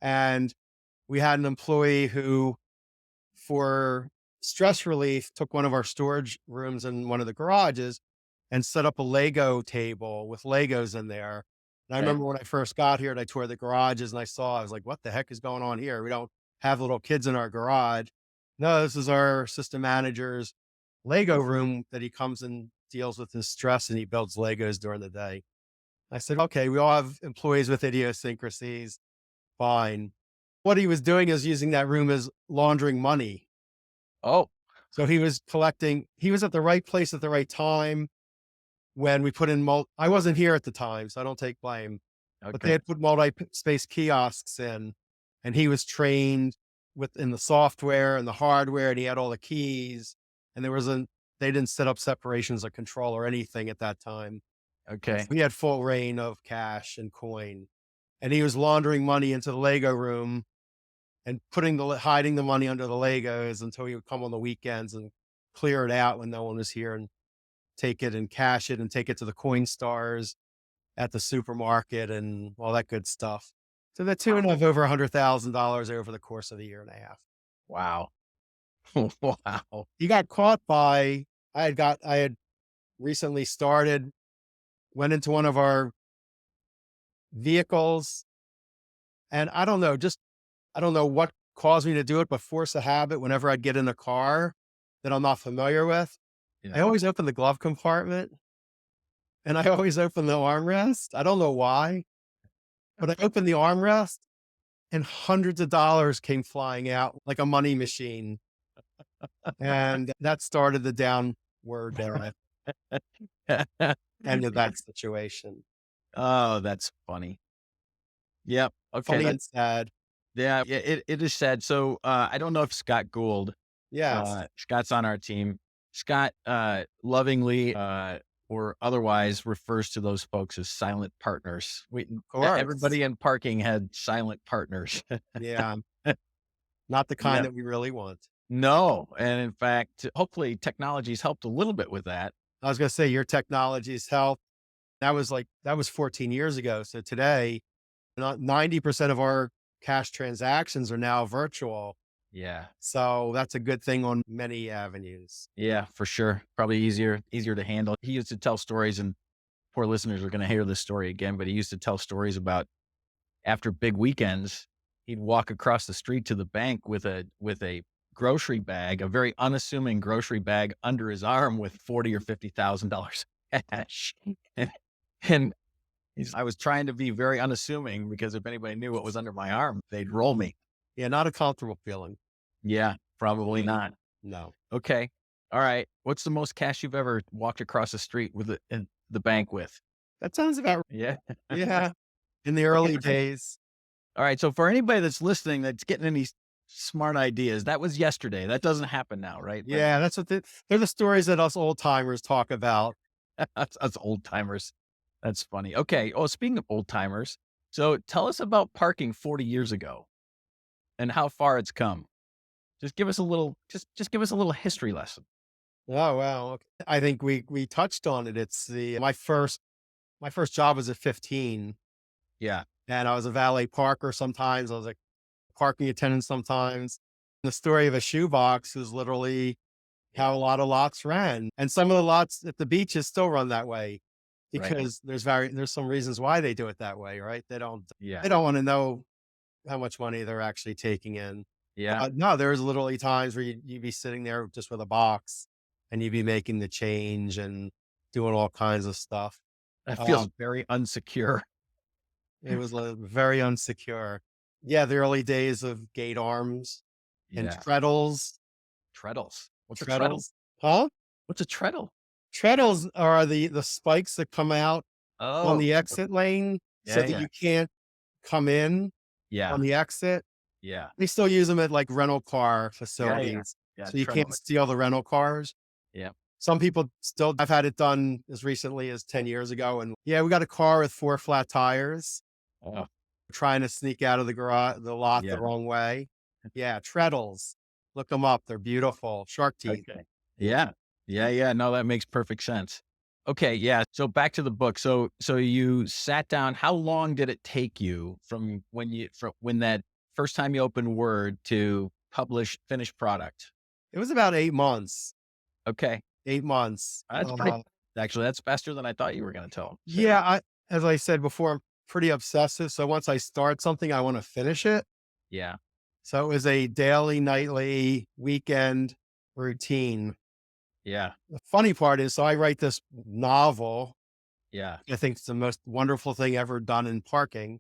[SPEAKER 4] And we had an employee who, for stress relief, took one of our storage rooms in one of the garages and set up a Lego table with Legos in there. And I
[SPEAKER 3] Okay.
[SPEAKER 4] remember when I first got here and I toured the garages and I was like, what the heck is going on here? We don't have little kids in our garage. No, this is our assistant manager's Lego room that he comes and deals with his stress, and he builds Legos during the day. I said, okay, we all have employees with idiosyncrasies. Fine. What he was doing is using that room as laundering money.
[SPEAKER 3] Oh,
[SPEAKER 4] So he was at the right place at the right time when we put in I wasn't here at the time, so I don't take blame, but they
[SPEAKER 3] okay.
[SPEAKER 4] had put multi-space kiosks in, and he was trained within the software and the hardware, and he had all the keys, and they didn't set up separations of control or anything at that time.
[SPEAKER 3] Okay.
[SPEAKER 4] He had full reign of cash and coin, and he was laundering money into the Lego room and hiding the money under the Legos until he would come on the weekends and clear it out when no one was here and take it and cash it and take it to the coin stars at the supermarket and all that good stuff. To the tune of over $100,000 over the course of a year and a half.
[SPEAKER 3] Wow. Wow.
[SPEAKER 4] He got caught I had recently went into one of our vehicles, and I don't know what caused me to do it, but force a habit whenever I'd get in a car that I'm not familiar with.
[SPEAKER 3] Yeah.
[SPEAKER 4] I always open the glove compartment and I always open the armrest. I don't know why, but I opened the armrest and hundreds of dollars came flying out like a money machine. And that started the downward end of that situation.
[SPEAKER 3] Oh, that's funny. Yep. Okay.
[SPEAKER 4] Funny and sad.
[SPEAKER 3] Yeah, it is sad. So, I don't know if Scott Gould,
[SPEAKER 4] Yes.
[SPEAKER 3] Scott's on our team. Scott, lovingly, or otherwise refers to those folks as silent partners.
[SPEAKER 4] course.
[SPEAKER 3] Everybody in parking had silent partners.
[SPEAKER 4] Yeah. Not the kind
[SPEAKER 3] Yeah.
[SPEAKER 4] that we really want.
[SPEAKER 3] No. And in fact, hopefully technology's helped a little bit with that.
[SPEAKER 4] I was going to say your technology's helped. That was 14 years ago. So today, 90% of our cash transactions are now virtual.
[SPEAKER 3] Yeah.
[SPEAKER 4] So that's a good thing on many avenues.
[SPEAKER 3] Yeah, for sure. Probably easier to handle. He used to tell stories, and poor listeners are going to hear this story again, but he used to tell stories about after big weekends, he'd walk across the street to the bank with a grocery bag, a very unassuming grocery bag under his arm with $40,000 or $50,000 cash. And I was trying to be very unassuming because if anybody knew what was under my arm, they'd roll me.
[SPEAKER 4] Yeah, not a comfortable feeling.
[SPEAKER 3] Yeah, probably not.
[SPEAKER 4] No.
[SPEAKER 3] Okay. All right. What's the most cash you've ever walked across the street with in the bank with?
[SPEAKER 4] That sounds about
[SPEAKER 3] Yeah.
[SPEAKER 4] yeah. In the early days.
[SPEAKER 3] All right. So for anybody that's listening, that's getting any smart ideas, that was yesterday. That doesn't happen now, right?
[SPEAKER 4] Yeah, that's what they're the stories that us old timers talk about.
[SPEAKER 3] That's us old timers. That's funny. Okay. Oh, speaking of old timers, so tell us about parking 40 years ago and how far it's come. Just give us a little, just give us a little history lesson.
[SPEAKER 4] Oh, wow. Okay. I think we touched on it. It's my first job was at 15,
[SPEAKER 3] Yeah.
[SPEAKER 4] and I was a valet parker sometimes. I was a parking attendant sometimes. The story of a shoebox is literally how a lot of lots ran. And some of the lots at the beaches still run that way because there's some reasons why they do it that way, right? They don't want to know how much money they're actually taking in.
[SPEAKER 3] Yeah.
[SPEAKER 4] No, there's literally times where you'd be sitting there just with a box and you'd be making the change and doing all kinds of stuff.
[SPEAKER 3] That feels very unsecure.
[SPEAKER 4] It was very unsecure. Yeah, the early days of gate arms and treadles.
[SPEAKER 3] Treadles. What's a treadle?
[SPEAKER 4] Huh?
[SPEAKER 3] What's a treadle?
[SPEAKER 4] Treadles are the spikes that come out on the exit lane so that you can't come in on the exit.
[SPEAKER 3] Yeah.
[SPEAKER 4] They still use them at like rental car facilities.
[SPEAKER 3] Yeah.
[SPEAKER 4] So you can't steal the rental cars.
[SPEAKER 3] Yeah.
[SPEAKER 4] Some people I've had it done as recently as 10 years ago. And we got a car with 4 flat tires.
[SPEAKER 3] Oh.
[SPEAKER 4] Trying to sneak out of the lot the wrong way. Yeah. Treadles. Look them up. They're beautiful. Shark teeth.
[SPEAKER 3] Okay. Yeah. Yeah. No, that makes perfect sense. Okay. Yeah. So back to the book. So you sat down. How long did it take you from when that first time you opened Word to publish finished product?
[SPEAKER 4] It was about 8 months.
[SPEAKER 3] Okay.
[SPEAKER 4] 8 months.
[SPEAKER 3] Actually, that's faster than I thought you were going to tell. So.
[SPEAKER 4] Yeah. As I said before, I'm pretty obsessive. So once I start something, I want to finish it.
[SPEAKER 3] Yeah.
[SPEAKER 4] So it was a daily, nightly, weekend routine.
[SPEAKER 3] Yeah.
[SPEAKER 4] The funny part is, so I write this novel.
[SPEAKER 3] Yeah.
[SPEAKER 4] I think it's the most wonderful thing ever done in parking.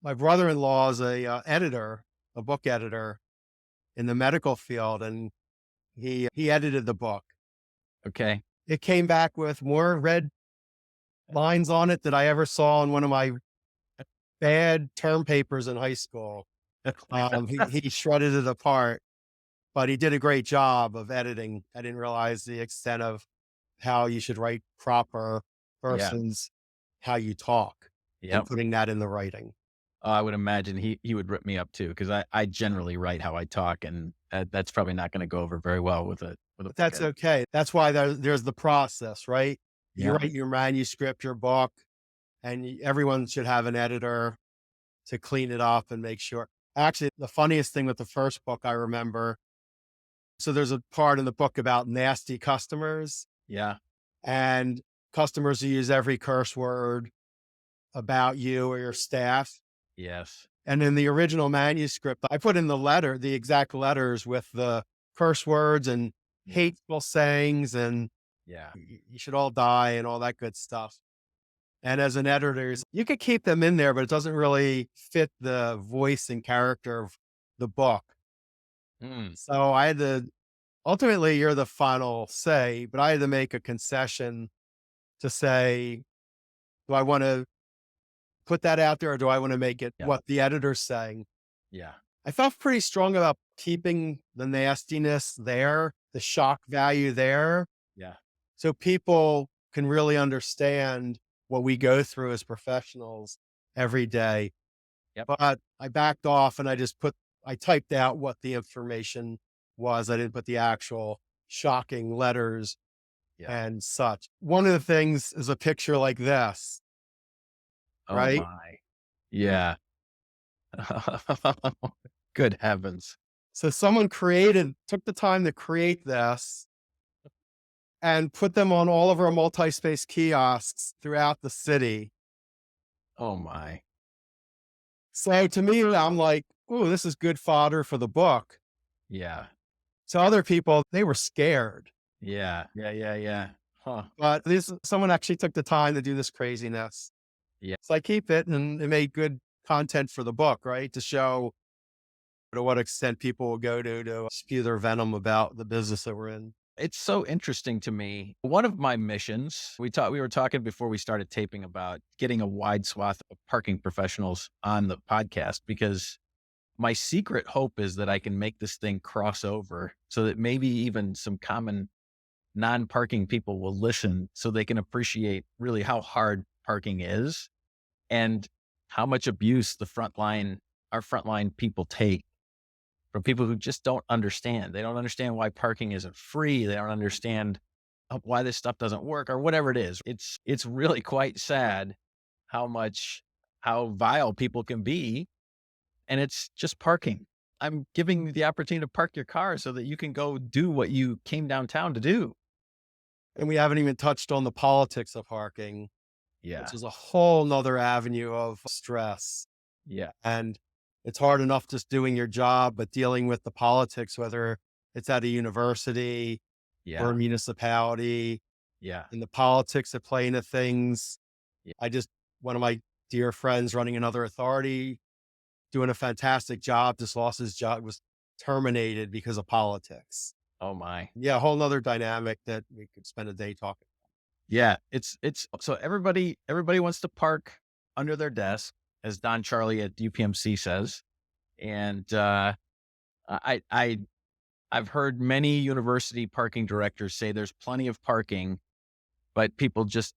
[SPEAKER 4] My brother-in-law is a book editor in the medical field, and he edited the book.
[SPEAKER 3] Okay.
[SPEAKER 4] It came back with more red lines on it than I ever saw in one of my bad term papers in high school. He shredded it apart, but he did a great job of editing. I didn't realize the extent of how you should write proper
[SPEAKER 3] Yeah.
[SPEAKER 4] versus how you talk and
[SPEAKER 3] Yep.
[SPEAKER 4] putting that in the writing.
[SPEAKER 3] I would imagine he would rip me up too, because I generally write how I talk, and that's probably not going to go over very well with a
[SPEAKER 4] But
[SPEAKER 3] book
[SPEAKER 4] that's
[SPEAKER 3] edit.
[SPEAKER 4] okay. That's why there's the process, right? You
[SPEAKER 3] Yeah.
[SPEAKER 4] write your manuscript, your book, and everyone should have an editor to clean it up and make sure. Actually, the funniest thing with the first book I remember, so there's a part in the book about nasty customers
[SPEAKER 3] Yeah.
[SPEAKER 4] and customers who use every curse word about you or your staff.
[SPEAKER 3] Yes.
[SPEAKER 4] And in the original manuscript, I put in the exact letters with the curse words and
[SPEAKER 3] Yeah.
[SPEAKER 4] hateful sayings and
[SPEAKER 3] Yeah.
[SPEAKER 4] you should all die and all that good stuff. And as an editor, you could keep them in there, but it doesn't really fit the voice and character of the book.
[SPEAKER 3] Mm.
[SPEAKER 4] So I had to, ultimately, you're the final say, but I had to make a concession to say, do I want to put that out there or do I want to make it
[SPEAKER 3] Yeah.
[SPEAKER 4] what the editor's saying?
[SPEAKER 3] Yeah.
[SPEAKER 4] I felt pretty strong about keeping the nastiness there, the shock value there.
[SPEAKER 3] Yeah.
[SPEAKER 4] So people can really understand what we go through as professionals every day.
[SPEAKER 3] Yep.
[SPEAKER 4] But I backed off and I typed out what the information was. I didn't put the actual shocking letters
[SPEAKER 3] Yeah.
[SPEAKER 4] and such. One of the things is a picture like this,
[SPEAKER 3] Oh
[SPEAKER 4] right?
[SPEAKER 3] my. Yeah. Good heavens.
[SPEAKER 4] So someone took the time to create this and put them on all of our multi-space kiosks throughout the city.
[SPEAKER 3] Oh my.
[SPEAKER 4] So to me, I'm like, oh, this is good fodder for the book.
[SPEAKER 3] Yeah.
[SPEAKER 4] To other people, they were scared.
[SPEAKER 3] Yeah. Yeah. Yeah. Yeah. Huh.
[SPEAKER 4] But someone actually took the time to do this craziness.
[SPEAKER 3] Yeah.
[SPEAKER 4] So I keep it and it made good content for the book, right? To show to what extent people will go to spew their venom about the business that we're in.
[SPEAKER 3] It's so interesting to me. One of my missions, we were talking before we started taping about getting a wide swath of parking professionals on the podcast, because my secret hope is that I can make this thing cross over so that maybe even some common non-parking people will listen so they can appreciate really how hard parking is and how much abuse our frontline people take from people who just don't understand. They don't understand why parking isn't free. They don't understand why this stuff doesn't work or whatever it is. It's really quite sad how vile people can be. And it's just parking. I'm giving you the opportunity to park your car so that you can go do what you came downtown to do.
[SPEAKER 4] And we haven't even touched on the politics of parking,
[SPEAKER 3] Yeah.
[SPEAKER 4] which is a whole nother avenue of stress.
[SPEAKER 3] Yeah.
[SPEAKER 4] And it's hard enough just doing your job, but dealing with the politics, whether it's at a university or a
[SPEAKER 3] Yeah.
[SPEAKER 4] municipality
[SPEAKER 3] Yeah.
[SPEAKER 4] and the politics that play into things.
[SPEAKER 3] Yeah.
[SPEAKER 4] One of my dear friends running another authority, doing a fantastic job, just lost his job, was terminated because of politics.
[SPEAKER 3] Oh my.
[SPEAKER 4] Yeah, a whole nother dynamic that we could spend a day talking.
[SPEAKER 3] Yeah. It's so everybody wants to park under their desk, as Don Charlie at UPMC says. And I've heard many university parking directors say there's plenty of parking, but people just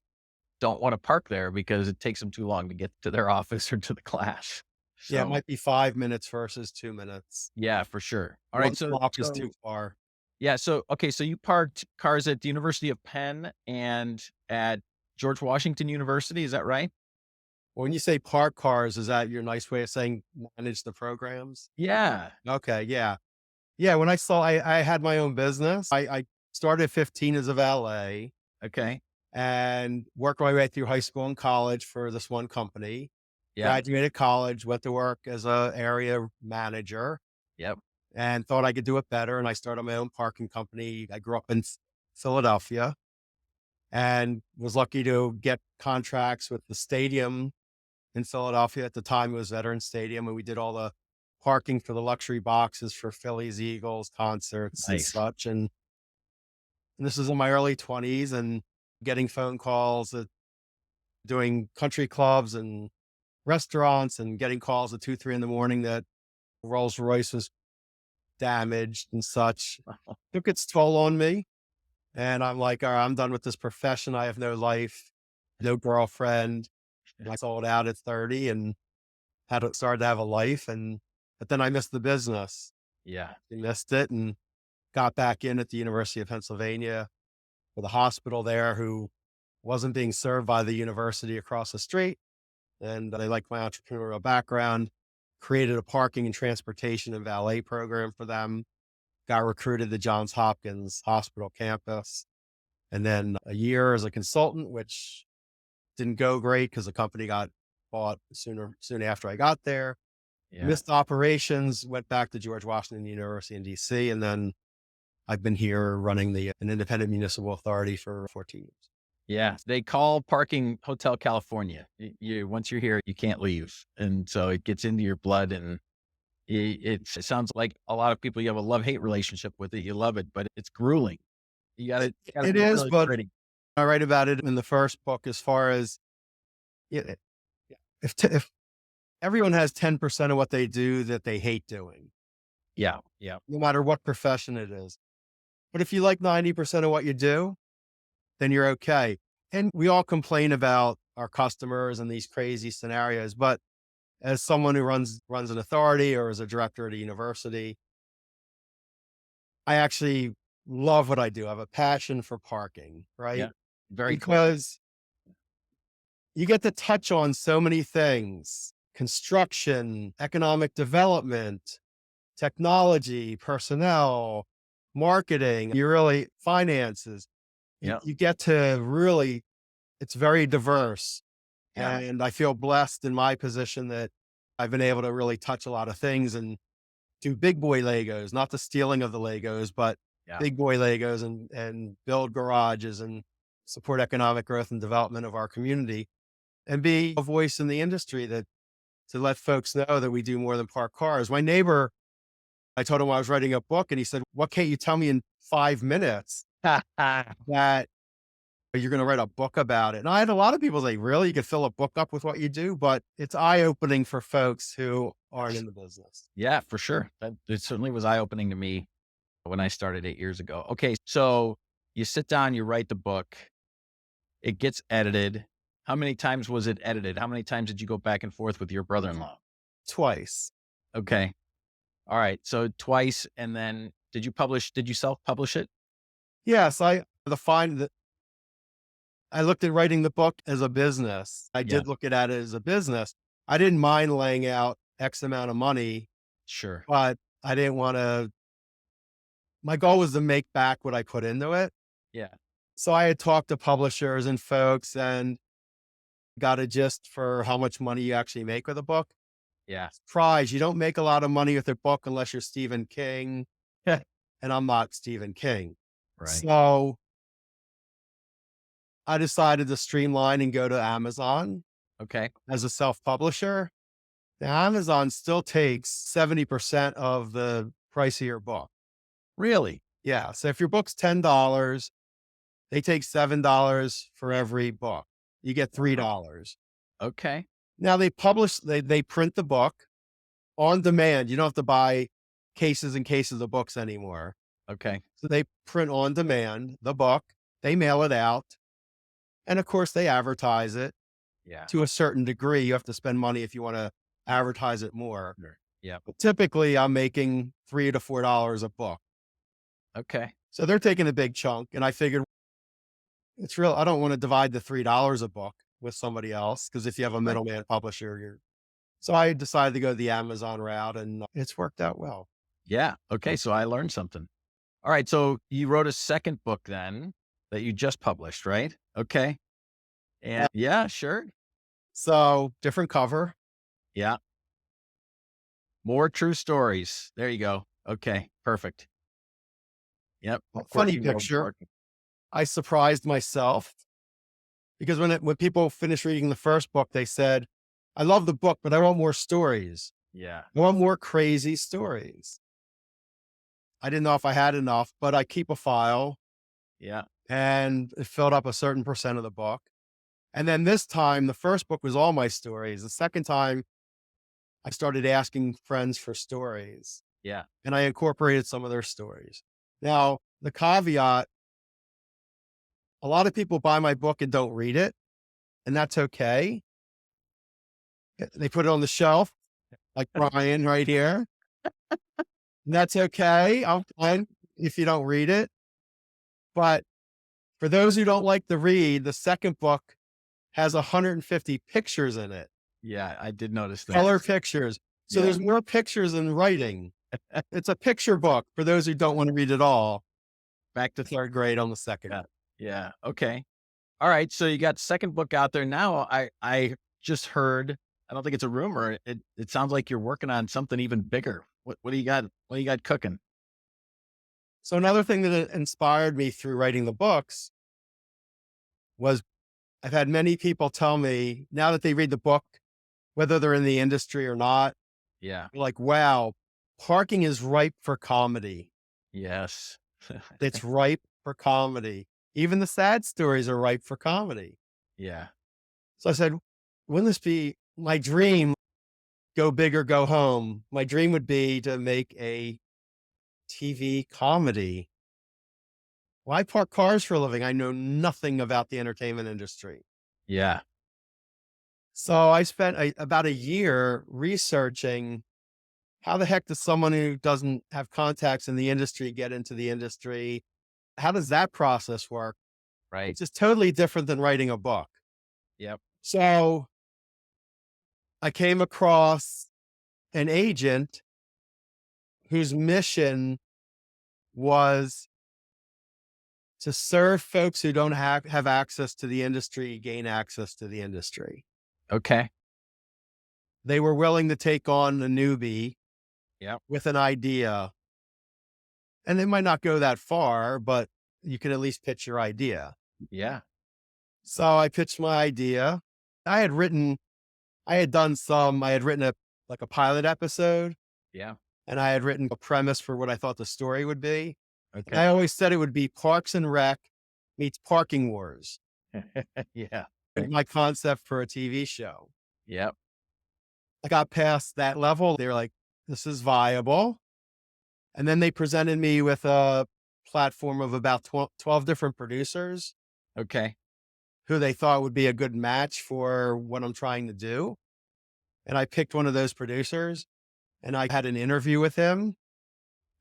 [SPEAKER 3] don't want to park there because it takes them too long to get to their office or to the class.
[SPEAKER 4] Yeah, it
[SPEAKER 3] So
[SPEAKER 4] might be 5 minutes versus 2 minutes.
[SPEAKER 3] yeah, for sure. All
[SPEAKER 4] One
[SPEAKER 3] right. So,
[SPEAKER 4] block is too far.
[SPEAKER 3] yeah. So, okay. So you parked cars at the University of Penn and at George Washington University. Is that right?
[SPEAKER 4] When you say park cars, is that your nice way of saying manage the programs?
[SPEAKER 3] Yeah.
[SPEAKER 4] Okay, yeah. Yeah, when I had my own business. I started at 15 as a valet
[SPEAKER 3] Okay.
[SPEAKER 4] and worked my way through high school and college for this one company.
[SPEAKER 3] Yeah.
[SPEAKER 4] Graduated college, went to work as a area manager
[SPEAKER 3] Yep.
[SPEAKER 4] and thought I could do it better. And I started my own parking company. I grew up in Philadelphia and was lucky to get contracts with the stadium in Philadelphia. At the time, it was Veterans Stadium, and we did all the parking for the luxury boxes for Phillies, Eagles, concerts and
[SPEAKER 3] Nice.
[SPEAKER 4] such. And this was in my early 20s and getting phone calls at doing country clubs and restaurants and getting calls at 2, 3 in the morning that Rolls Royce was damaged and such. Took its toll on me. And I'm like, all right, I'm done with this profession. I have no life, no girlfriend. And I sold out at 30 and started to have a life. But then I missed the business.
[SPEAKER 3] Yeah.
[SPEAKER 4] I missed it and got back in at the University of Pennsylvania with a hospital there who wasn't being served by the university across the street. And they liked my entrepreneurial background, created a parking and transportation and valet program for them, got recruited to Johns Hopkins Hospital campus. And then a year as a consultant, which didn't go great because the company got bought soon after I got there.
[SPEAKER 3] Yeah.
[SPEAKER 4] Missed operations, went back to George Washington University in DC. And then I've been here running an independent municipal authority for 14 years.
[SPEAKER 3] Yeah. They call parking Hotel California. Once you're here, you can't leave. And so it gets into your blood, and it sounds like a lot of people, you have a love-hate relationship with it. You love it, but it's grueling. It
[SPEAKER 4] is,
[SPEAKER 3] really
[SPEAKER 4] but
[SPEAKER 3] pretty.
[SPEAKER 4] I write about it in the first book as far as if everyone has 10% of what they do that they hate doing.
[SPEAKER 3] Yeah. Yeah.
[SPEAKER 4] No matter what profession it is. But if you like 90% of what you do, then you're okay. And we all complain about our customers and these crazy scenarios. But as someone who runs an authority or as a director at a university, I actually love what I do. I have a passion for parking, right?
[SPEAKER 3] Yeah. Very cool.
[SPEAKER 4] Because you get to touch on so many things: construction, economic development, technology, personnel, marketing, finances.
[SPEAKER 3] Yeah.
[SPEAKER 4] You get to really, it's very diverse.
[SPEAKER 3] Yeah.
[SPEAKER 4] And I feel blessed in my position that I've been able to really touch a lot of things and do big boy Legos, not the stealing of the Legos, but big boy Legos and build garages and support economic growth and development of our community and be a voice in the industry to let folks know that we do more than park cars. My neighbor, I told him I was writing a book and he said, "What can't you tell me in 5 minutes that you're going to write a book about it?" And I had a lot of people say, "Really? You could fill a book up with what you do?" But it's eye-opening for folks who aren't in the business.
[SPEAKER 3] Yeah, for sure. It certainly was eye-opening to me when I started 8 years ago. Okay. So you sit down, you write the book, it gets edited. How many times was it edited? How many times did you go back and forth with your brother-in-law?
[SPEAKER 4] Twice.
[SPEAKER 3] Okay. All right. So twice. And then did you self-publish it?
[SPEAKER 4] Yes. I looked at writing the book as a business. I did look at it as a business. I didn't mind laying out X amount of money.
[SPEAKER 3] Sure.
[SPEAKER 4] But I didn't want to, my goal was to make back what I put into it.
[SPEAKER 3] Yeah.
[SPEAKER 4] So I had talked to publishers and folks and got a gist for how much money you actually make with a book.
[SPEAKER 3] Yeah.
[SPEAKER 4] Surprise, you don't make a lot of money with a book unless you're Stephen King. And I'm not Stephen King.
[SPEAKER 3] Right.
[SPEAKER 4] So I decided to streamline and go to Amazon.
[SPEAKER 3] Okay.
[SPEAKER 4] As a self-publisher. Now, Amazon still takes 70% of the price of your book.
[SPEAKER 3] Really?
[SPEAKER 4] Yeah. So if your book's $10, they take $7 for every book. You get $3.
[SPEAKER 3] Okay.
[SPEAKER 4] Now they print the book on demand. You don't have to buy cases and cases of books anymore.
[SPEAKER 3] Okay.
[SPEAKER 4] So they print on demand the book, they mail it out. And of course they advertise it.
[SPEAKER 3] Yeah.
[SPEAKER 4] To a certain degree. You have to spend money if you want to advertise it more.
[SPEAKER 3] Sure. Yeah.
[SPEAKER 4] But typically I'm making $3 to $4 a book.
[SPEAKER 3] Okay.
[SPEAKER 4] So they're taking a big chunk. And I figured it's real. I don't want to divide the $3 a book with somebody else. Cause if you have a middleman publisher, so I decided to go the Amazon route and it's worked out well.
[SPEAKER 3] Yeah. Okay. So I learned something. All right. So you wrote a second book then that you just published, right? Okay. And yeah, sure.
[SPEAKER 4] So different cover.
[SPEAKER 3] Yeah. More true stories. There you go. Okay. Perfect. Yep.
[SPEAKER 4] Funny picture. I surprised myself because when people finished reading the first book, they said, "I love the book, but I want more stories.
[SPEAKER 3] Yeah.
[SPEAKER 4] I want more crazy stories." I didn't know if I had enough, but I keep a file.
[SPEAKER 3] Yeah.
[SPEAKER 4] And it filled up a certain percent of the book. And then this time, the first book was all my stories. The second time, I started asking friends for stories
[SPEAKER 3] Yeah.
[SPEAKER 4] and I incorporated some of their stories. Now, the caveat, a lot of people buy my book and don't read it, and that's okay. They put it on the shelf, like Brian right here. And that's okay. I'm fine if you don't read it. But for those who don't like to read, the second book has 150 pictures in it,
[SPEAKER 3] Yeah. I did notice that.
[SPEAKER 4] color pictures. So
[SPEAKER 3] Yeah.
[SPEAKER 4] there's more pictures than writing. It's a picture book for those who don't want to read it all. Back to third grade on the second.
[SPEAKER 3] Yeah. Yeah. Okay. All right. So you got the second book out there now. I just heard, I don't think it's a rumor. It sounds like you're working on something even bigger. What do you got? What do you got cooking?
[SPEAKER 4] So another thing that inspired me through writing the books was I've had many people tell me now that they read the book, whether they're in the industry or not,
[SPEAKER 3] Yeah.
[SPEAKER 4] they're like, wow, parking is ripe for comedy.
[SPEAKER 3] Yes.
[SPEAKER 4] It's ripe for comedy. Even the sad stories are ripe for comedy.
[SPEAKER 3] Yeah.
[SPEAKER 4] So I said, wouldn't this be my dream? Go big or go home. My dream would be to make a TV comedy. Why park cars for a living? I know nothing about the entertainment industry.
[SPEAKER 3] Yeah.
[SPEAKER 4] So I spent about a year researching how the heck does someone who doesn't have contacts in the industry get into the industry? How does that process work?
[SPEAKER 3] Right.
[SPEAKER 4] It's just totally different than writing a book.
[SPEAKER 3] Yep.
[SPEAKER 4] So I came across an agent whose mission was to serve folks who don't have access to the industry, gain access to the industry.
[SPEAKER 3] Okay.
[SPEAKER 4] They were willing to take on a newbie
[SPEAKER 3] Yep.
[SPEAKER 4] with an idea. And they might not go that far, but you can at least pitch your idea.
[SPEAKER 3] Yeah.
[SPEAKER 4] So I pitched my idea. I had written a pilot episode,
[SPEAKER 3] Yeah.
[SPEAKER 4] and I had written a premise for what I thought the story would be.
[SPEAKER 3] Okay.
[SPEAKER 4] I always said it would be Parks and Rec meets Parking Wars.
[SPEAKER 3] Yeah.
[SPEAKER 4] My concept for a TV show.
[SPEAKER 3] Yep.
[SPEAKER 4] I got past that level. They were like, this is viable. And then they presented me with a platform of about 12 different producers
[SPEAKER 3] Okay.
[SPEAKER 4] who they thought would be a good match for what I'm trying to do. And I picked one of those producers and I had an interview with him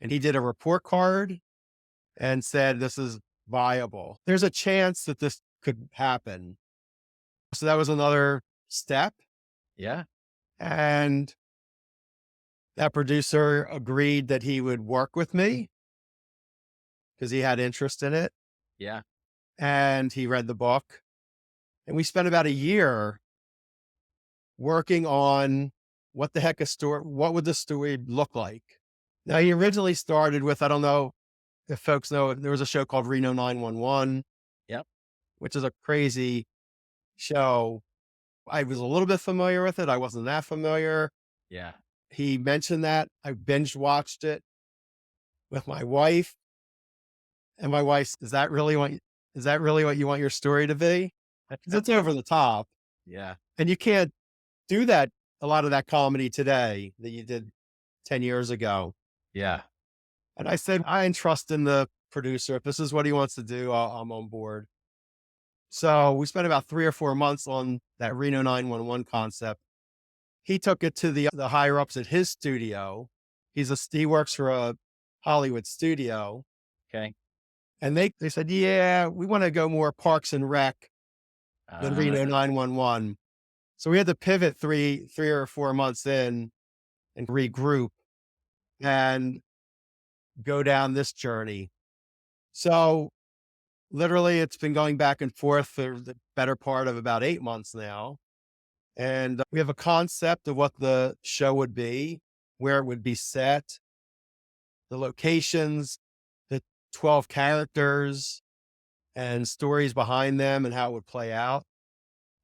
[SPEAKER 4] and he did a report card and said, this is viable. There's a chance that this could happen. So that was another step.
[SPEAKER 3] Yeah.
[SPEAKER 4] And that producer agreed that he would work with me because he had interest in it.
[SPEAKER 3] Yeah.
[SPEAKER 4] And he read the book. And we spent about a year working on what would the story look like? Now, he originally started with, I don't know if folks know, there was a show called Reno 911.
[SPEAKER 3] Yep.
[SPEAKER 4] Which is a crazy show. I was a little bit familiar with it. I wasn't that familiar.
[SPEAKER 3] Yeah.
[SPEAKER 4] He mentioned that. I binge watched it with my wife. And my wife, is that really what you want your story to be? 'Cause it's over the top.
[SPEAKER 3] Yeah.
[SPEAKER 4] And you can't do that, a lot of that comedy today that you did 10 years ago.
[SPEAKER 3] Yeah.
[SPEAKER 4] And I said, I entrust in the producer. If this is what he wants to do, I'm on board. So we spent about 3 or 4 months on that Reno 911 concept. He took it to the higher ups at his studio. He works for a Hollywood studio.
[SPEAKER 3] Okay.
[SPEAKER 4] And they said, yeah, we want to go more Parks and Rec than Reno 911. So we had to pivot 3 or 4 months in and regroup and go down this journey. So literally it's been going back and forth for the better part of about 8 months now. And we have a concept of what the show would be, where it would be set, the locations, the 12 characters and stories behind them and how it would play out.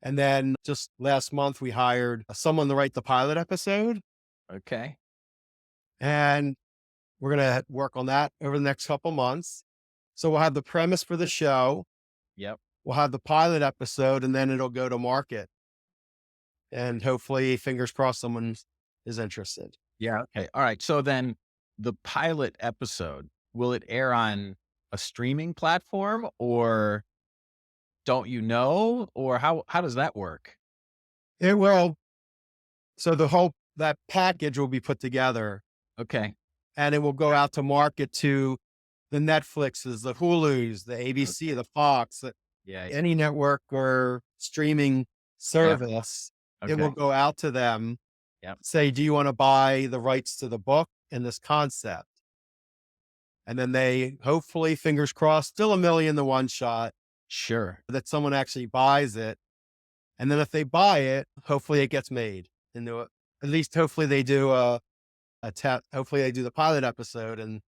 [SPEAKER 4] And then just last month, we hired someone to write the pilot episode.
[SPEAKER 3] Okay.
[SPEAKER 4] And we're going to work on that over the next couple months. So we'll have the premise for the show.
[SPEAKER 3] Yep.
[SPEAKER 4] We'll have the pilot episode and then it'll go to market. And hopefully, fingers crossed, someone is interested.
[SPEAKER 3] Yeah. Okay. All right. So then the pilot episode, will it air on a streaming platform or don't you know? Or how does that work?
[SPEAKER 4] It will. So that package will be put together
[SPEAKER 3] Okay.
[SPEAKER 4] and it will go out to market to the Netflixes, the Hulus, the ABC, the Fox,
[SPEAKER 3] Yeah.
[SPEAKER 4] any network or streaming
[SPEAKER 3] Yeah.
[SPEAKER 4] service. It will
[SPEAKER 3] Okay.
[SPEAKER 4] go out to them,
[SPEAKER 3] Yep.
[SPEAKER 4] say, do you want to buy the rights to the book and this concept? And then they hopefully, fingers crossed, still a million to one shot
[SPEAKER 3] Sure.
[SPEAKER 4] that someone actually buys it. And then if they buy it, hopefully it gets made into it. At least hopefully they do hopefully they do the pilot episode and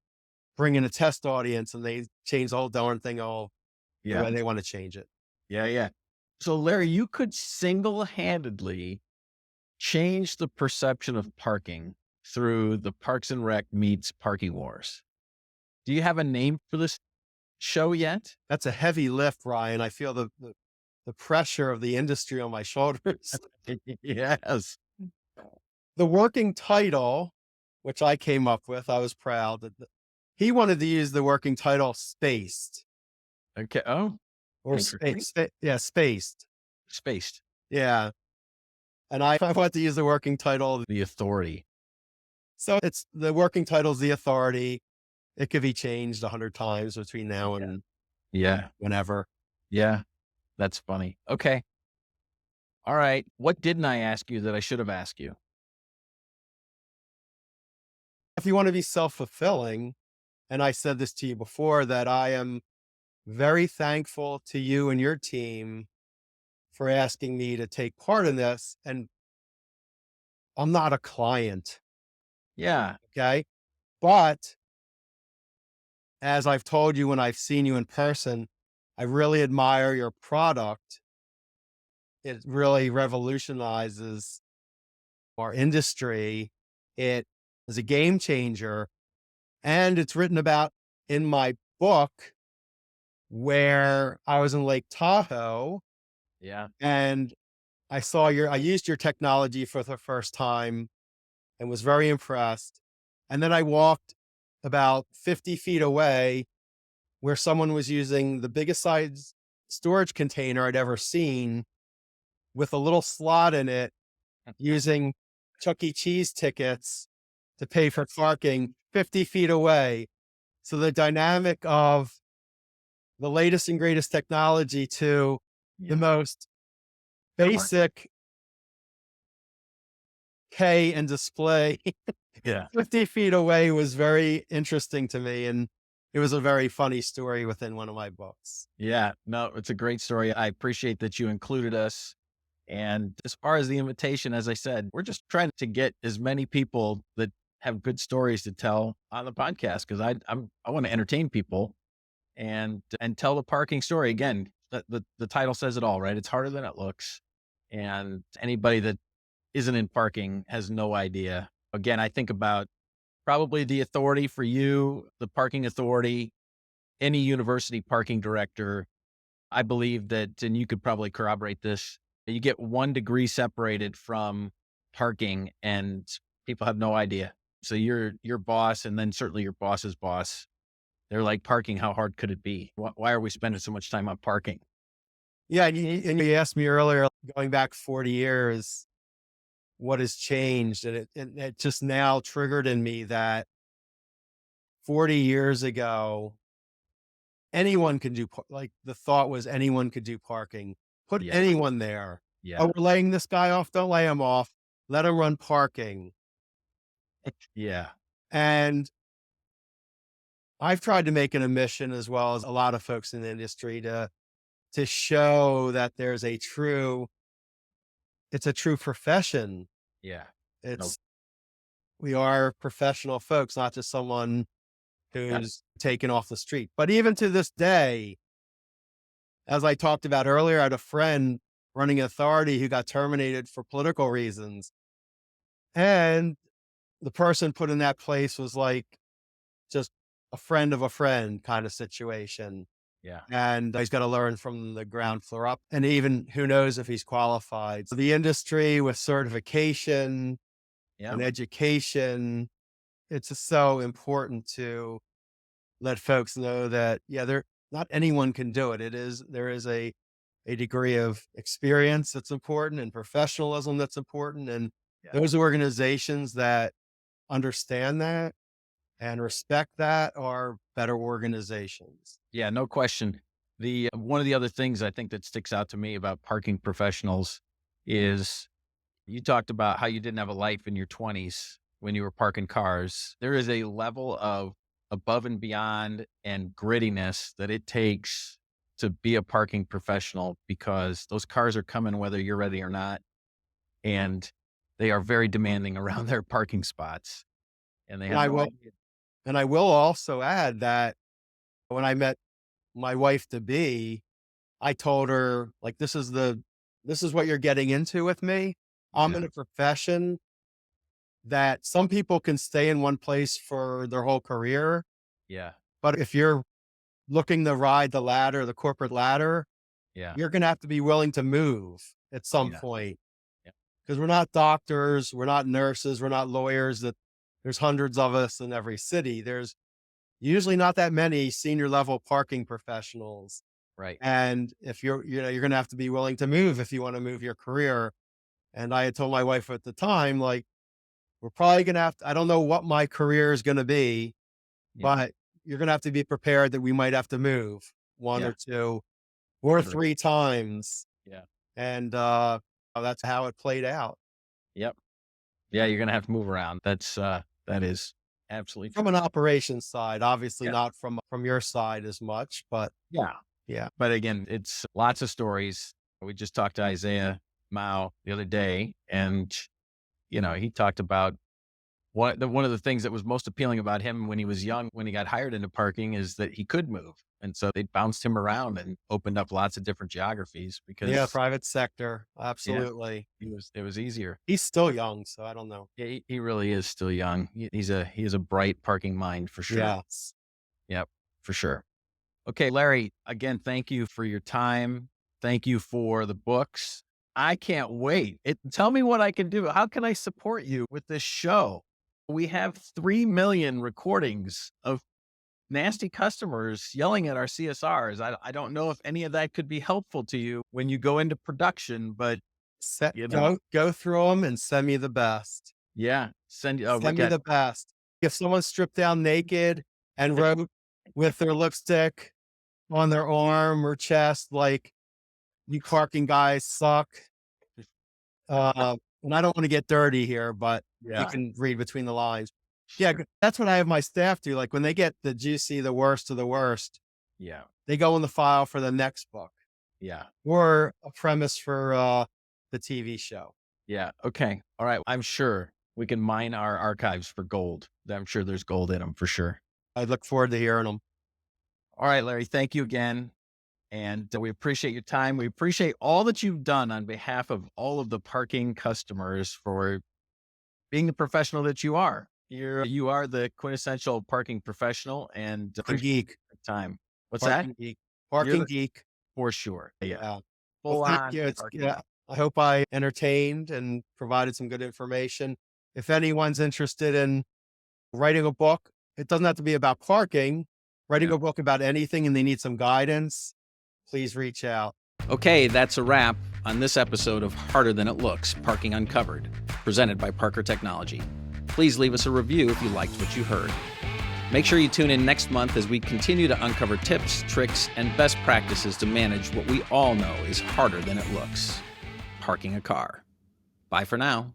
[SPEAKER 4] bring in a test audience and they change the whole darn thing the
[SPEAKER 3] Yeah.
[SPEAKER 4] way they want to change it.
[SPEAKER 3] Yeah. Yeah. So Larry, you could single-handedly change the perception of parking through the Parks and Rec meets Parking Wars. Do you have a name for this show yet?
[SPEAKER 4] That's a heavy lift, Ryan. I feel the pressure of the industry on my shoulders.
[SPEAKER 3] Yes.
[SPEAKER 4] The working title, which I came up with, I was proud that he wanted to use the working title Spaced.
[SPEAKER 3] Okay. Oh,
[SPEAKER 4] Or
[SPEAKER 3] interesting.
[SPEAKER 4] Spaced.
[SPEAKER 3] Spaced.
[SPEAKER 4] Yeah. And I want to use the working title.
[SPEAKER 3] The Authority.
[SPEAKER 4] So it's the working title is The Authority. It could be changed 100 times between now and
[SPEAKER 3] Yeah.
[SPEAKER 4] whenever.
[SPEAKER 3] Yeah. That's funny. Okay. All right. What didn't I ask you that I should have asked you?
[SPEAKER 4] If you want to be self-fulfilling, and I said this to you before, that I am very thankful to you and your team for asking me to take part in this. And I'm not a client.
[SPEAKER 3] Yeah.
[SPEAKER 4] Okay. But as I've told you when I've seen you in person, I really admire your product. It really revolutionizes our industry. It is a game changer. And it's written about in my book where I was in Lake Tahoe
[SPEAKER 3] Yeah.
[SPEAKER 4] and I used your technology for the first time and was very impressed. And then I walked about 50 feet away where someone was using the biggest size storage container I'd ever seen with a little slot in it using Chuck E. Cheese tickets to pay for parking 50 feet away. So the dynamic of the latest and greatest technology to the most basic pay and display
[SPEAKER 3] Yeah.
[SPEAKER 4] 50 feet away was very interesting to me. And it was a very funny story within one of my books.
[SPEAKER 3] Yeah. No, it's a great story. I appreciate that you included us. And as far as the invitation, as I said, we're just trying to get as many people that have good stories to tell on the podcast because I want to entertain people and tell the parking story. Again, the title says it all, right? It's harder than it looks. And anybody that isn't in parking has no idea. Again, I think about probably the Authority for you, the Parking Authority, any university parking director. I believe that, and you could probably corroborate this, you get 1 degree separated from parking and people have no idea. So your boss, and then certainly your boss's boss, they're like, parking, how hard could it be? Why are we spending so much time on parking?
[SPEAKER 4] Yeah. And you asked me earlier, going back 40 years, what has changed? And it just now triggered in me that 40 years ago, anyone could do, like the thought was anyone could do parking, put
[SPEAKER 3] Yeah.
[SPEAKER 4] anyone there.
[SPEAKER 3] Yeah.
[SPEAKER 4] Oh, we're laying this guy off. Don't lay him off. Let him run parking.
[SPEAKER 3] Yeah.
[SPEAKER 4] And I've tried to make it a mission, as well as a lot of folks in the industry, to show that there's it's a true profession.
[SPEAKER 3] Yeah.
[SPEAKER 4] We are professional folks, not just someone who's taken off the street. But even to this day, as I talked about earlier, I had a friend running Authority who got terminated for political reasons. And the person put in that place was like just a friend of a friend kind of situation.
[SPEAKER 3] Yeah.
[SPEAKER 4] And he's got to learn from the ground floor up. And even who knows if he's qualified. So the industry with certification and education. It's just so important to let folks know that, not anyone can do it. There is a degree of experience that's important and professionalism that's important. And those organizations that understand that and respect that are better organizations.
[SPEAKER 3] Yeah, no question. One of the other things I think that sticks out to me about parking professionals is you talked about how you didn't have a life in your 20s when you were parking cars. There is a level of above and beyond and grittiness that it takes to be a parking professional, because those cars are coming whether you're ready or not. And they are very demanding around their parking spots. And they
[SPEAKER 4] And
[SPEAKER 3] have
[SPEAKER 4] I
[SPEAKER 3] no
[SPEAKER 4] will,
[SPEAKER 3] idea.
[SPEAKER 4] and I will also add that when I met my wife to be, I told her, like, this is what you're getting into with me. I'm
[SPEAKER 3] Yeah.
[SPEAKER 4] in a profession that some people can stay in one place for their whole career.
[SPEAKER 3] Yeah.
[SPEAKER 4] But if you're looking to ride the ladder, the corporate ladder,
[SPEAKER 3] Yeah.
[SPEAKER 4] you're going to have to be willing to move at some
[SPEAKER 3] Yeah.
[SPEAKER 4] point,
[SPEAKER 3] Yeah.
[SPEAKER 4] because we're not doctors, we're not nurses, we're not lawyers. That there's hundreds of us in every city. There's usually not that many senior level parking professionals.
[SPEAKER 3] Right.
[SPEAKER 4] And if you're going to have to be willing to move if you want to move your career. And I had told my wife at the time, like, we're probably going to I don't know what my career is going to be,
[SPEAKER 3] Yeah.
[SPEAKER 4] but you're going to have to be prepared that we might have to move one
[SPEAKER 3] Yeah.
[SPEAKER 4] or two or
[SPEAKER 3] Sure.
[SPEAKER 4] 3 times.
[SPEAKER 3] Yeah.
[SPEAKER 4] And, that's how it played out
[SPEAKER 3] Yep. Yeah. You're going to have to move around. That is absolutely
[SPEAKER 4] from
[SPEAKER 3] true.
[SPEAKER 4] an operations side, obviously
[SPEAKER 3] Yeah.
[SPEAKER 4] not from your side as much, but
[SPEAKER 3] Yeah.
[SPEAKER 4] yeah.
[SPEAKER 3] But again, it's lots of stories. We just talked to Isaiah Mouw the other day, and, he talked about one of the things that was most appealing about him when he was young, when he got hired into parking, is that he could move. And so they bounced him around and opened up lots of different geographies
[SPEAKER 4] Yeah,
[SPEAKER 3] because
[SPEAKER 4] private sector. Absolutely.
[SPEAKER 3] it was easier.
[SPEAKER 4] He's still young, so I don't know.
[SPEAKER 3] Yeah, he really is still young. He is a bright parking mind for sure.
[SPEAKER 4] Yes.
[SPEAKER 3] Yep, for sure. Okay, Larry, again, thank you for your time. Thank you for the books. I can't wait. Tell me what I can do. How can I support you with this show? We have 3 million recordings of nasty customers yelling at our CSRs. I don't know if any of that could be helpful to you when you go into production, but
[SPEAKER 4] Go through them and send me the best.
[SPEAKER 3] yeah, we
[SPEAKER 4] Send me
[SPEAKER 3] got
[SPEAKER 4] the best. If someone stripped down naked and wrote with their lipstick on their arm or chest, like, "You parking guys suck." And I don't want to get dirty here, but you can read between the lines. Yeah,
[SPEAKER 3] Sure.
[SPEAKER 4] that's what I have my staff do. Like, when they get the juicy, the worst of the worst,
[SPEAKER 3] Yeah,
[SPEAKER 4] they go in the file for the next book
[SPEAKER 3] yeah.
[SPEAKER 4] or a premise for the TV show.
[SPEAKER 3] Yeah. Okay. All right. I'm sure we can mine our archives for gold. I'm sure there's gold in them for sure.
[SPEAKER 4] I look forward to hearing them.
[SPEAKER 3] All right, Larry, thank you again. And we appreciate your time. We appreciate all that you've done on behalf of all of the parking customers for being the professional that you are. You are the quintessential parking professional, and
[SPEAKER 4] Parking geek.
[SPEAKER 3] time. What's
[SPEAKER 4] Parking
[SPEAKER 3] that?
[SPEAKER 4] geek.
[SPEAKER 3] You're
[SPEAKER 4] Parking
[SPEAKER 3] the-
[SPEAKER 4] geek.
[SPEAKER 3] For sure. Yeah.
[SPEAKER 4] Yeah.
[SPEAKER 3] Full
[SPEAKER 4] Well, thank
[SPEAKER 3] on
[SPEAKER 4] you.
[SPEAKER 3] parking.
[SPEAKER 4] I hope I entertained and provided some good information. If anyone's interested in writing a book, it doesn't have to be about parking. Writing a book about anything and they need some guidance, please reach out.
[SPEAKER 1] Okay, that's a wrap on this episode of Harder Than It Looks, Parking Uncovered, presented by Parker Technology. Please leave us a review if you liked what you heard. Make sure you tune in next month as we continue to uncover tips, tricks, and best practices to manage what we all know is harder than it looks, parking a car. Bye for now.